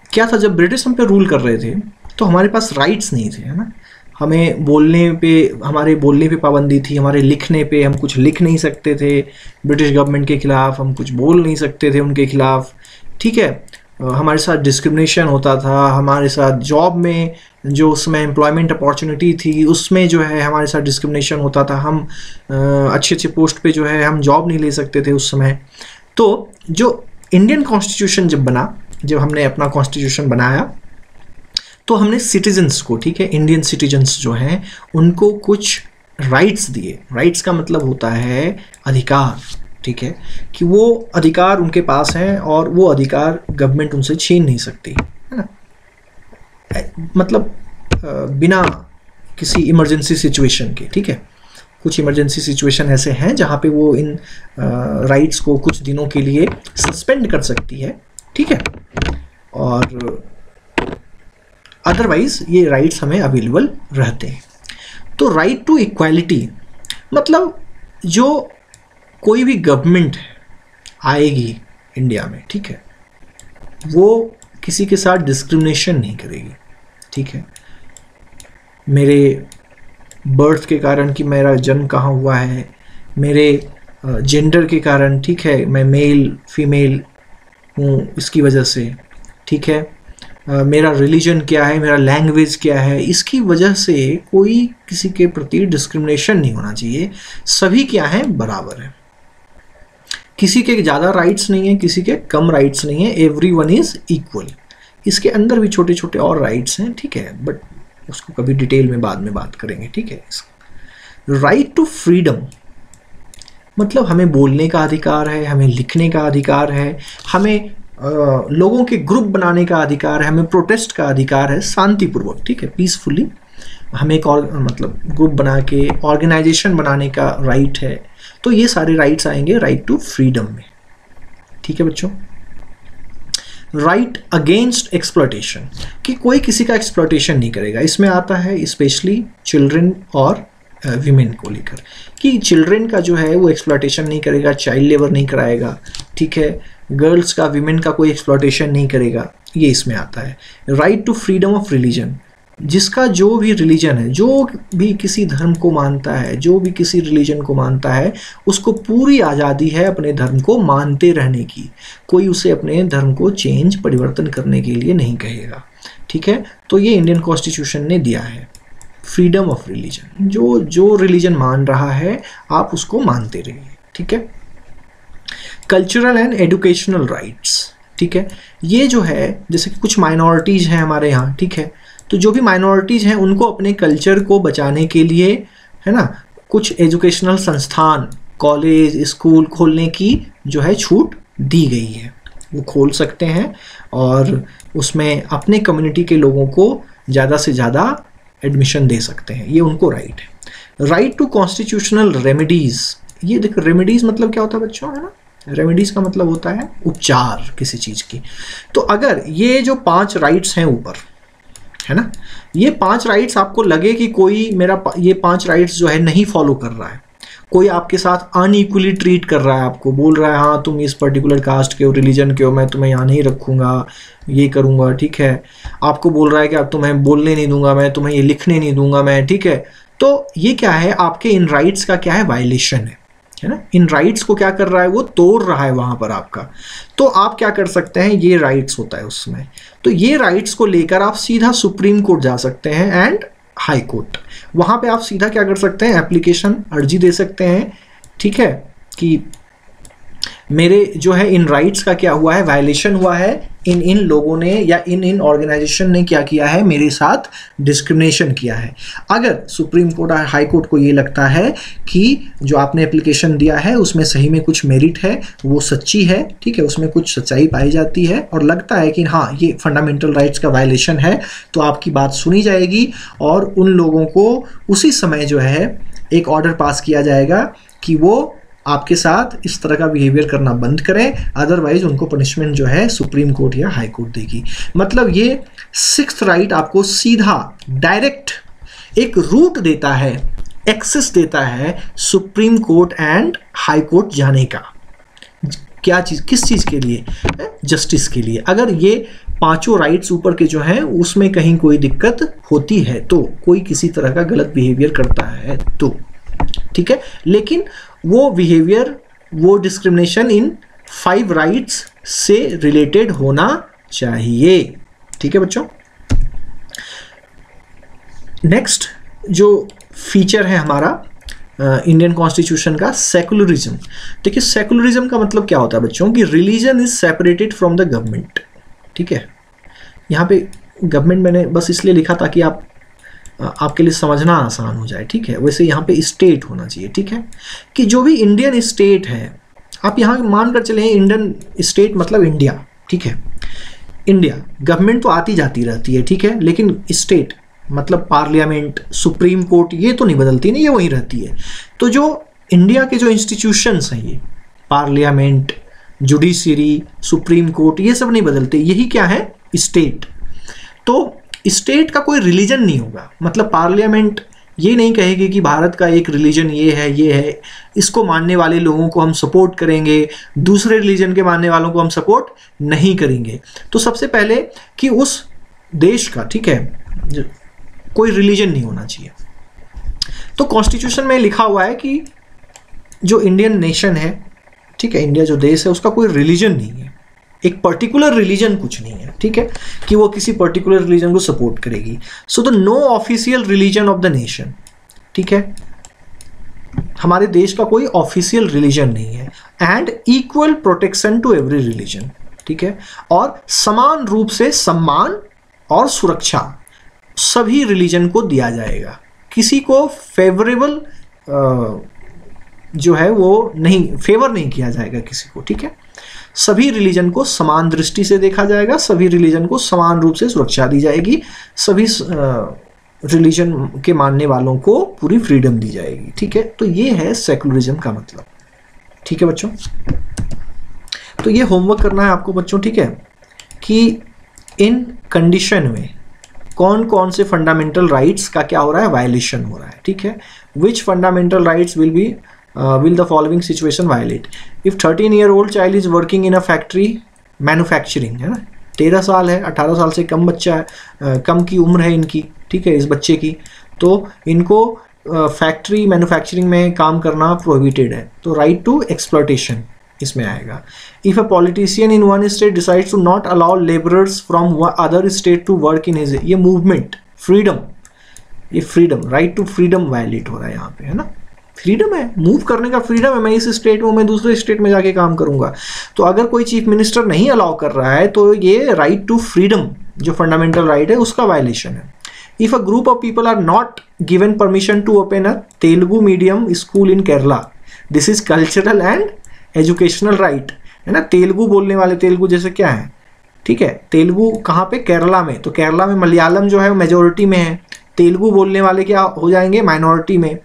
क्या था, जब ब्रिटिश हम पे रूल कर रहे थे तो हमारे पास राइट्स नहीं थे, है ना। हमें बोलने पे, हमारे बोलने पे पाबंदी थी, हमारे लिखने पे, हम कुछ लिख नहीं सकते थे ब्रिटिश गवर्नमेंट के खिलाफ, हम कुछ बोल नहीं सकते थे उनके खिलाफ, ठीक है। हमारे साथ डिस्क्रिमिनेशन होता था, हमारे साथ जॉब में जो उसमें एम्प्लॉयमेंट अपॉर्चुनिटी थी उसमें जो है हमारे साथ डिस्क्रिमिनेशन होता था, हम अच्छे अच्छे पोस्ट पे जो है हम जॉब नहीं ले सकते थे उस समय। तो जो इंडियन कॉन्स्टिट्यूशन जब बना, जब हमने अपना कॉन्स्टिट्यूशन बनाया तो हमने सिटीजन्स को, ठीक है, इंडियन सिटीजन्स जो हैं उनको कुछ राइट्स दिए। राइट्स का मतलब होता है अधिकार, ठीक है, कि वो अधिकार उनके पास हैं और वो अधिकार गवर्नमेंट उनसे छीन नहीं सकती, है ना। मतलब बिना किसी इमरजेंसी सिचुएशन के, ठीक है। कुछ इमरजेंसी सिचुएशन ऐसे हैं जहाँ पे वो इन राइट्स को कुछ दिनों के लिए सस्पेंड कर सकती है, ठीक है, और अदरवाइज ये राइट्स हमें अवेलेबल रहते हैं। तो राइट टू इक्वालिटी मतलब जो कोई भी गवर्नमेंट आएगी इंडिया में, ठीक है, वो किसी के साथ डिस्क्रिमिनेशन नहीं करेगी, ठीक है। मेरे बर्थ के कारण कि मेरा जन्म कहाँ हुआ है, मेरे जेंडर के कारण, ठीक है, मैं मेल फीमेल हूँ इसकी वजह से, ठीक है, मेरा रिलीजन क्या है, मेरा लैंग्वेज क्या है, इसकी वजह से कोई किसी के प्रति डिस्क्रिमिनेशन नहीं होना चाहिए। सभी क्या हैं, बराबर है, किसी के ज़्यादा राइट्स नहीं है, किसी के कम राइट्स नहीं है, एवरीवन इज इक्वल। इसके अंदर भी छोटे छोटे और राइट्स हैं, ठीक है, बट उसको कभी डिटेल में बाद में बात करेंगे, ठीक है। राइट टू फ्रीडम मतलब हमें बोलने का अधिकार है, हमें लिखने का अधिकार है, हमें लोगों के ग्रुप बनाने का अधिकार है, हमें प्रोटेस्ट का अधिकार है शांतिपूर्वक, ठीक है, पीसफुली। हमें एक और मतलब ग्रुप बना के ऑर्गेनाइजेशन बनाने का राइट है। तो ये सारे राइट्स आएंगे राइट टू फ्रीडम में, ठीक है बच्चों। राइट अगेंस्ट एक्सप्लॉयटेशन कि कोई किसी का एक्सप्लॉयटेशन नहीं करेगा, इसमें आता है स्पेशली चिल्ड्रन और विमेन को लेकर, कि चिल्ड्रन का जो है वो एक्सप्लॉयटेशन नहीं करेगा, चाइल्ड लेबर नहीं कराएगा, ठीक है, गर्ल्स का, विमेन का कोई एक्सप्लॉयटेशन नहीं करेगा, ये इसमें आता है। Right to freedom of religion, जिसका जो भी रिलीजन है, जो भी किसी धर्म को मानता है, जो भी किसी रिलीजन को मानता है, उसको पूरी आज़ादी है अपने धर्म को मानते रहने की। कोई उसे अपने धर्म को चेंज, परिवर्तन करने के लिए नहीं कहेगा, ठीक है। तो ये इंडियन कॉन्स्टिट्यूशन ने दिया है, फ्रीडम ऑफ रिलीजन, जो रिलीजन मान रहा है आप उसको मानते रहिए, ठीक है। कल्चरल एंड एजुकेशनल राइट्स, ठीक है, ये जो है जैसे कि कुछ माइनॉरिटीज़ हैं हमारे यहाँ, ठीक है, तो जो भी माइनॉरिटीज़ हैं उनको अपने कल्चर को बचाने के लिए, है ना, कुछ एजुकेशनल संस्थान, कॉलेज, स्कूल खोलने की जो है छूट दी गई है। वो खोल सकते हैं और उसमें अपने कम्युनिटी के लोगों को ज़्यादा से ज़्यादा एडमिशन दे सकते हैं, ये उनको राइट है। राइट टू कॉन्स्टिट्यूशनल रेमेडीज़, ये देखो रेमेडीज़ मतलब क्या होता है बच्चों, है ना, रेमेडीज़ का मतलब होता है उपचार किसी चीज़ की। तो अगर ये जो 5 राइट्स हैं ऊपर, है ना। ये 5 राइट्स आपको लगे कि कोई मेरा ये 5 राइट्स जो है नहीं फॉलो कर रहा है, कोई आपके साथ अनइक्वली ट्रीट कर रहा है, आपको बोल रहा है हाँ तुम इस पर्टिकुलर कास्ट के हो, रिलीजन के हो, मैं तुम्हें यहाँ नहीं रखूँगा, ये करूँगा, ठीक है, आपको बोल रहा है कि अब तुम्हें बोलने नहीं दूंगा मैं, तुम्हें ये लिखने नहीं दूंगा मैं, ठीक है, तो ये क्या है, आपके इन राइट्स का क्या है, वायलेशन है ना। इन राइट्स को क्या कर रहा है, वो तोड़ रहा है वहाँ पर आपका। तो आप क्या कर सकते हैं, ये राइट्स होता है उसमें, तो ये राइट्स को लेकर आप सीधा सुप्रीम कोर्ट जा सकते हैं एंड हाई कोर्ट। वहाँ पे आप सीधा क्या कर सकते हैं, एप्लीकेशन अर्जी दे सकते हैं, ठीक है, कि मेरे जो है इन राइट्स का क्या हुआ है, वायलेशन हुआ है, इन लोगों ने या इन ऑर्गेनाइजेशन ने क्या किया है, मेरे साथ डिस्क्रिमिनेशन किया है। अगर सुप्रीम कोर्ट और हाई कोर्ट को ये लगता है कि जो आपने एप्लीकेशन दिया है उसमें सही में कुछ मेरिट है, वो सच्ची है, ठीक है, उसमें कुछ सच्चाई पाई जाती है और लगता है कि हाँ ये फंडामेंटल राइट्स का वायलेशन है, तो आपकी बात सुनी जाएगी और उन लोगों को उसी समय जो है एक ऑर्डर पास किया जाएगा कि वो आपके साथ इस तरह का बिहेवियर करना बंद करें, अदरवाइज उनको पनिशमेंट जो है सुप्रीम कोर्ट या हाई कोर्ट देगी। मतलब ये 6th राइट आपको सीधा डायरेक्ट एक रूट देता है, एक्सेस देता है supreme court and high court जाने का। क्या चीज़, किस चीज़ के लिए, जस्टिस के लिए। अगर ये 5 राइट्स ऊपर के जो हैं उसमें कहीं कोई दिक्कत होती है, तो कोई किसी तरह का गलत बिहेवियर करता है तो, ठीक है, लेकिन वो बिहेवियर, वो डिस्क्रिमिनेशन इन 5 राइट्स से रिलेटेड होना चाहिए, ठीक है बच्चों। नेक्स्ट जो फीचर है हमारा इंडियन कॉन्स्टिट्यूशन का, सेकुलरिज्म। देखिए सेकुलरिज्म का मतलब क्या होता है बच्चों, कि religion is separated from the government, ठीक है। यहाँ पे गवर्नमेंट मैंने बस इसलिए लिखा ताकि आपके लिए समझना आसान हो जाए, ठीक है। वैसे यहाँ पे स्टेट होना चाहिए, ठीक है, कि जो भी इंडियन स्टेट है, आप यहाँ मान कर चले इंडियन स्टेट मतलब इंडिया, ठीक है, इंडिया गवर्नमेंट तो आती जाती रहती है, ठीक है, लेकिन स्टेट मतलब पार्लियामेंट, सुप्रीम कोर्ट, ये तो नहीं बदलती नहीं, ये वहीं रहती है। तो जो इंडिया के जो इंस्टीट्यूशंस हैं, ये पार्लियामेंट, जुडिशरी, सुप्रीम कोर्ट, ये सब नहीं बदलते, यही क्या है, स्टेट। तो स्टेट का कोई रिलीजन नहीं होगा, मतलब पार्लियामेंट ये नहीं कहेगी कि भारत का एक रिलीजन ये है, इसको मानने वाले लोगों को हम सपोर्ट करेंगे, दूसरे रिलीजन के मानने वालों को हम सपोर्ट नहीं करेंगे। तो सबसे पहले कि उस देश का, ठीक है, कोई रिलीजन नहीं होना चाहिए। तो कॉन्स्टिट्यूशन में लिखा हुआ है कि जो इंडियन नेशन है, ठीक है, इंडिया जो देश है, उसका कोई रिलीजन नहीं है, एक पर्टिकुलर रिलीजन कुछ नहीं है, ठीक है, कि वो किसी पर्टिकुलर रिलीजन को सपोर्ट करेगी। So the no official religion of the nation, ठीक है, हमारे देश का कोई ऑफिशियल रिलीजन नहीं है। And equal protection to every religion, ठीक है, और समान रूप से सम्मान और सुरक्षा सभी रिलीजन को दिया जाएगा, किसी को फेवरेबल जो है वो नहीं, फेवर नहीं किया जाएगा किसी को, ठीक है। सभी रिलीजन को समान दृष्टि से देखा जाएगा, सभी रिलीजन को समान रूप से सुरक्षा दी जाएगी, सभी रिलीजन के मानने वालों को पूरी फ्रीडम दी जाएगी, ठीक है। तो ये है सेकुलरिज्म का मतलब, ठीक है बच्चों। तो ये होमवर्क करना है आपको बच्चों, ठीक है, कि इन कंडीशन में कौन कौन से फंडामेंटल राइट्स का क्या हो रहा है, वायलेशन हो रहा है, ठीक है। Which fundamental rights will the following situation violate? If 13-year-old child is working in a factory, manufacturing, है ना, 13 साल है, 18 साल से कम बच्चा है, कम की उम्र है इनकी, ठीक है, इस बच्चे की, तो इनको फैक्ट्री मैन्युफैक्चरिंग में काम करना प्रोहिबिटेड है, तो राइट टू एक्सप्लॉयटेशन इसमें आएगा। If a politician in one state decides to not allow labourers from other state to work in his, ये मूवमेंट, फ्रीडम, ये freedom, right to freedom violate हो रहा है यहाँ पे, है ना। फ्रीडम है, मूव करने का फ्रीडम है, मैं इस स्टेट में, मैं दूसरे स्टेट में जाके काम करूंगा। तो अगर कोई चीफ मिनिस्टर नहीं अलाउ कर रहा है तो ये राइट टू फ्रीडम जो फंडामेंटल राइट है उसका वायलेशन है। If a group of people are not given permission to open a Telugu medium school in Kerala, this is cultural and educational right, है ना। तेलुगु बोलने वाले, तेलुगु जैसे क्या है, ठीक है, तेलुगु कहाँ पे, केरला में, तो केरला में मलयालम जो है वो मेजोरिटी में है, तेलुगु बोलने वाले क्या हो जाएंगे, माइनॉरिटी में।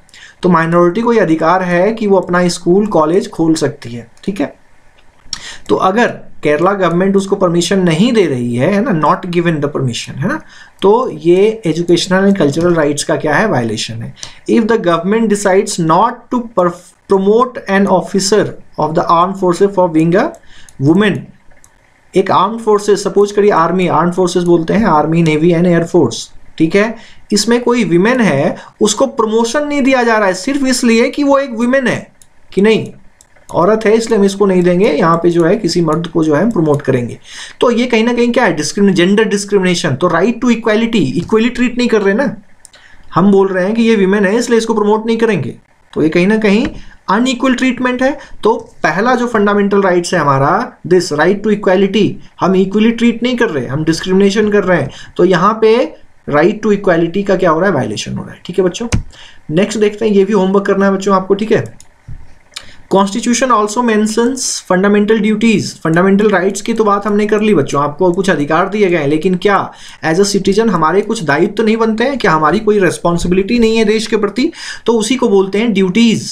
तो माइनॉरिटी को ये अधिकार है कि वो अपना स्कूल कॉलेज खोल सकती है, ठीक है। तो अगर केरला गवर्नमेंट उसको परमिशन नहीं दे रही है ना, नॉट गिवन द परमिशन, है ना, तो ये एजुकेशनल एंड कल्चरल राइट्स का क्या है, वायलेशन है। If the government decides not to promote an officer of the arm forces for being a women, एक आर्म फोर्सेस, सपोज करिए आर्मी, आर्म फोर्सेस बोलते हैं आर्मी, नेवी एंड एयरफोर्स, ठीक है, इसमें कोई विमेन है, उसको प्रमोशन नहीं दिया जा रहा है सिर्फ इसलिए कि वो एक विमेन है, कि नहीं औरत है इसलिए हम इसको नहीं देंगे, यहाँ पे जो है किसी मर्द को जो है प्रमोट करेंगे, तो ये कहीं ना कहीं क्या है, जेंडर डिस्क्रिमिनेशन। तो right to equality, equally treat नहीं कर रहे ना, हम बोल रहे हैं कि ये विमेन है इसलिए इसको प्रमोट नहीं करेंगे, तो ये कहीं ना कहीं अनइक्वल ट्रीटमेंट है। तो पहला जो फंडामेंटल राइट्स है हमारा, दिस राइट टू इक्वालिटी, हम इक्वली ट्रीट नहीं कर रहे, हम डिस्क्रिमिनेशन कर रहे हैं, तो यहाँ पे राइट टू इक्वालिटी का क्या हो रहा है, वायलेशन हो रहा है। ठीक है बच्चों, नेक्स्ट देखते हैं, ये भी होमवर्क करना है बच्चों आपको, ठीक है। Constitution also mentions fundamental duties, fundamental rights की तो बात हमने कर ली बच्चों, आपको कुछ अधिकार दिए गए हैं, लेकिन क्या एज अ सिटीजन हमारे कुछ दायित्व तो नहीं बनते हैं, क्या हमारी कोई रेस्पॉन्सिबिलिटी नहीं है देश के प्रति, तो उसी को बोलते हैं ड्यूटीज,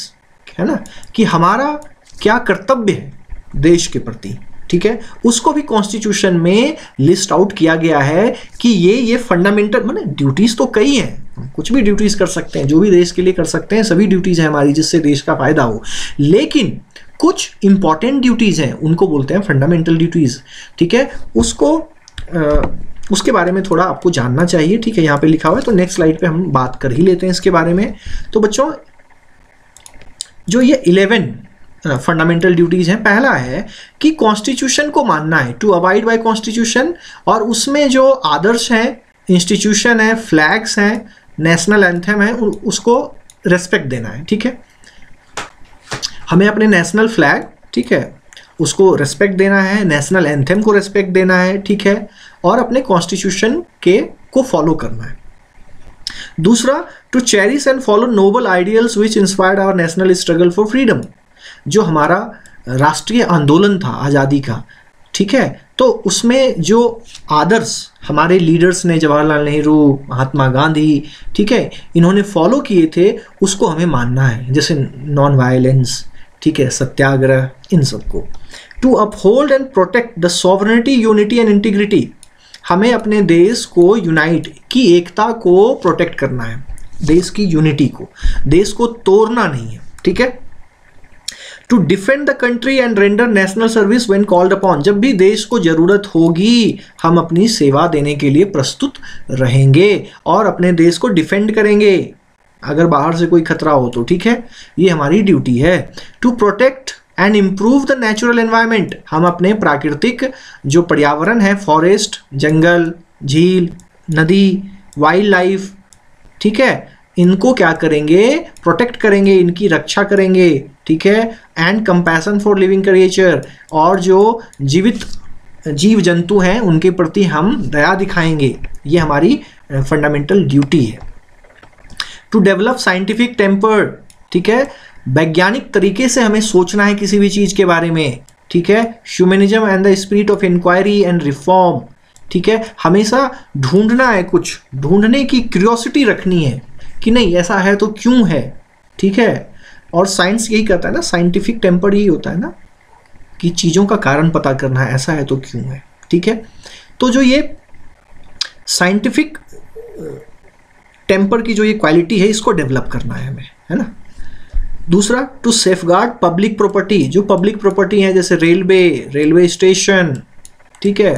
है ना, कि हमारा क्या कर्तव्य है देश के प्रति, ठीक है, उसको भी कॉन्स्टिट्यूशन में लिस्ट आउट किया गया है कि ये फंडामेंटल, माने ड्यूटीज तो कई हैं, कुछ भी ड्यूटीज कर सकते हैं, जो भी देश के लिए कर सकते हैं, सभी ड्यूटीज है हमारी जिससे देश का फायदा हो, लेकिन कुछ इंपॉर्टेंट ड्यूटीज हैं उनको बोलते हैं फंडामेंटल ड्यूटीज, ठीक है, उसको उसके बारे में थोड़ा आपको जानना चाहिए, ठीक है, यहाँ पे लिखा हुआ है, तो नेक्स्ट स्लाइड पे हम बात कर ही लेते हैं इसके बारे में। तो बच्चों जो ये 11 फंडामेंटल ड्यूटीज हैं, पहला है कि कॉन्स्टिट्यूशन को मानना है, टू अबाइड बाय कॉन्स्टिट्यूशन, और उसमें जो आदर्श हैं, इंस्टीट्यूशन है, फ्लैग्स हैं, नेशनल एंथम है, उसको रेस्पेक्ट देना है, ठीक है, हमें अपने नेशनल फ्लैग, ठीक है, उसको रेस्पेक्ट देना है, नेशनल एंथम को रेस्पेक्ट देना है, ठीक है, और अपने कॉन्स्टिट्यूशन को फॉलो करना है। दूसरा, to cherish and follow noble ideals which inspired our national struggle for freedom, जो हमारा राष्ट्रीय आंदोलन था आज़ादी का, ठीक है, तो उसमें जो आदर्श हमारे लीडर्स ने, जवाहरलाल नेहरू, महात्मा गांधी, ठीक है, इन्होंने फॉलो किए थे, उसको हमें मानना है, जैसे नॉन वायलेंस, ठीक है, सत्याग्रह, इन सबको। To uphold and protect the sovereignty, unity and integrity, हमें अपने देश को यूनाइट की एकता को प्रोटेक्ट करना है, देश की यूनिटी को, देश को तोड़ना नहीं है, ठीक है। To defend the country and render national service when called upon, जब भी देश को जरूरत होगी हम अपनी सेवा देने के लिए प्रस्तुत रहेंगे और अपने देश को डिफेंड करेंगे अगर बाहर से कोई खतरा हो तो, ठीक है, ये हमारी ड्यूटी है। To protect and improve the natural environment, हम अपने प्राकृतिक जो पर्यावरण है, फॉरेस्ट, जंगल, झील, नदी, वाइल्ड लाइफ, ठीक है, इनको क्या करेंगे, प्रोटेक्ट करेंगे, इनकी रक्षा करेंगे, ठीक है, and compassion for living creature, और जो जीवित जीव जंतु हैं उनके प्रति हम दया दिखाएंगे, ये हमारी फंडामेंटल ड्यूटी है। टू डेवलप साइंटिफिक टेम्पर, ठीक है, वैज्ञानिक तरीके से हमें सोचना है किसी भी चीज़ के बारे में, ठीक है, humanism and the spirit of inquiry and reform, ठीक है, हमेशा ढूंढना है, कुछ ढूंढने की क्यूरियोसिटी रखनी है कि नहीं ऐसा है तो क्यों है, ठीक है, और साइंस यही करता है ना, साइंटिफिक टेम्पर यही होता है ना कि चीज़ों का कारण पता करना है, ऐसा है तो क्यों है, ठीक है। तो जो ये साइंटिफिक टेम्पर की जो ये क्वालिटी है, इसको डेवलप करना है हमें, है ना। दूसरा, टू सेफगार्ड पब्लिक प्रॉपर्टी, जो पब्लिक प्रॉपर्टी है जैसे रेलवे स्टेशन, ठीक है,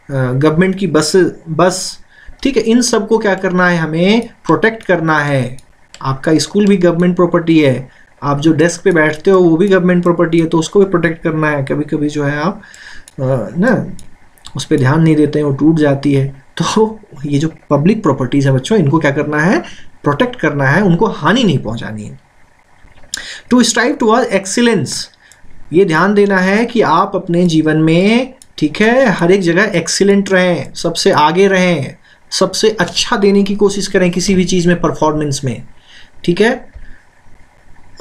गवर्नमेंट की बस, ठीक है, इन सब को क्या करना है, हमें प्रोटेक्ट करना है। आपका स्कूल भी गवर्नमेंट प्रॉपर्टी है, आप जो डेस्क पे बैठते हो वो भी गवर्नमेंट प्रॉपर्टी है, तो उसको भी प्रोटेक्ट करना है। कभी कभी जो है आप ना उस पर ध्यान नहीं देते हैं, वो टूट जाती है, तो ये जो पब्लिक प्रॉपर्टीज़ है बच्चों, इनको क्या करना है, प्रोटेक्ट करना है, उनको हानि नहीं पहुंचानी है। टू स्ट्राइव टुवर्ड्स एक्सीलेंस, ये ध्यान देना है कि आप अपने जीवन में, ठीक है, हर एक जगह एक्सीलेंट रहें, सबसे आगे रहें, सबसे अच्छा देने की कोशिश करें किसी भी चीज़ में, परफॉर्मेंस में, ठीक है।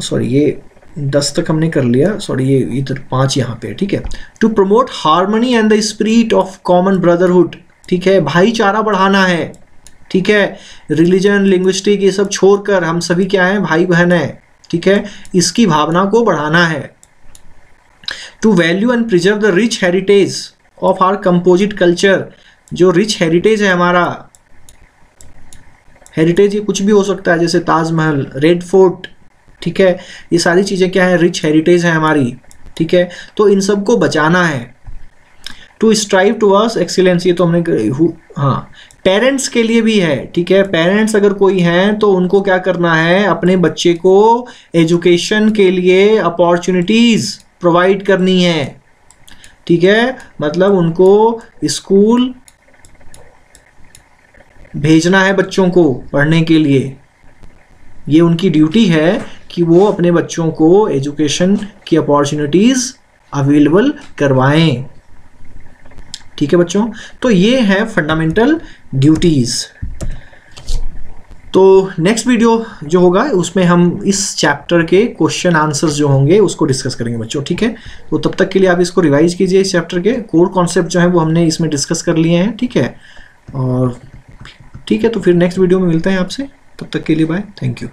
सॉरी, ये 10 तक हमने कर लिया, सॉरी ये इधर 5 यहाँ पे, ठीक है। To promote harmony and the spirit of common brotherhood, ठीक है, भाईचारा बढ़ाना है, ठीक है, रिलीजन, लिंग्विस्टिक ये सब छोड़कर हम सभी क्या हैं, भाई बहन हैं, ठीक है, इसकी भावना को बढ़ाना है। To value and preserve the rich heritage of our composite culture. जो रिच हेरिटेज है हमारा, हेरिटेज ये कुछ भी हो सकता है, जैसे ताजमहल, रेड फोर्ट, ठीक है, ये सारी चीज़ें क्या है, रिच हेरिटेज है हमारी, ठीक है। तो इन सब को बचाना है। टू स्ट्राइव टुवर्ड्स एक्सीलेंस, ये तो हमने, हाँ, पेरेंट्स के लिए भी है, ठीक है। पेरेंट्स अगर कोई हैं तो उनको क्या करना है, अपने बच्चे को एजुकेशन के लिए अपॉर्चुनिटीज़ प्रोवाइड करनी है, ठीक है। मतलब उनको स्कूल भेजना है बच्चों को पढ़ने के लिए। ये उनकी ड्यूटी है कि वो अपने बच्चों को एजुकेशन की अपॉर्चुनिटीज़ अवेलेबल करवाएं, ठीक है बच्चों। तो ये है फंडामेंटल ड्यूटीज़। तो नेक्स्ट वीडियो जो होगा उसमें हम इस चैप्टर के क्वेश्चन आंसर्स जो होंगे उसको डिस्कस करेंगे बच्चों, ठीक है। तो तब तक के लिए आप इसको रिवाइज कीजिए। इस चैप्टर के कोर कॉन्सेप्ट जो है वो हमने इसमें डिस्कस कर लिए हैं, ठीक है। और ठीक है, तो फिर नेक्स्ट वीडियो में मिलते हैं आपसे, तब तक के लिए बाय, थैंक यू।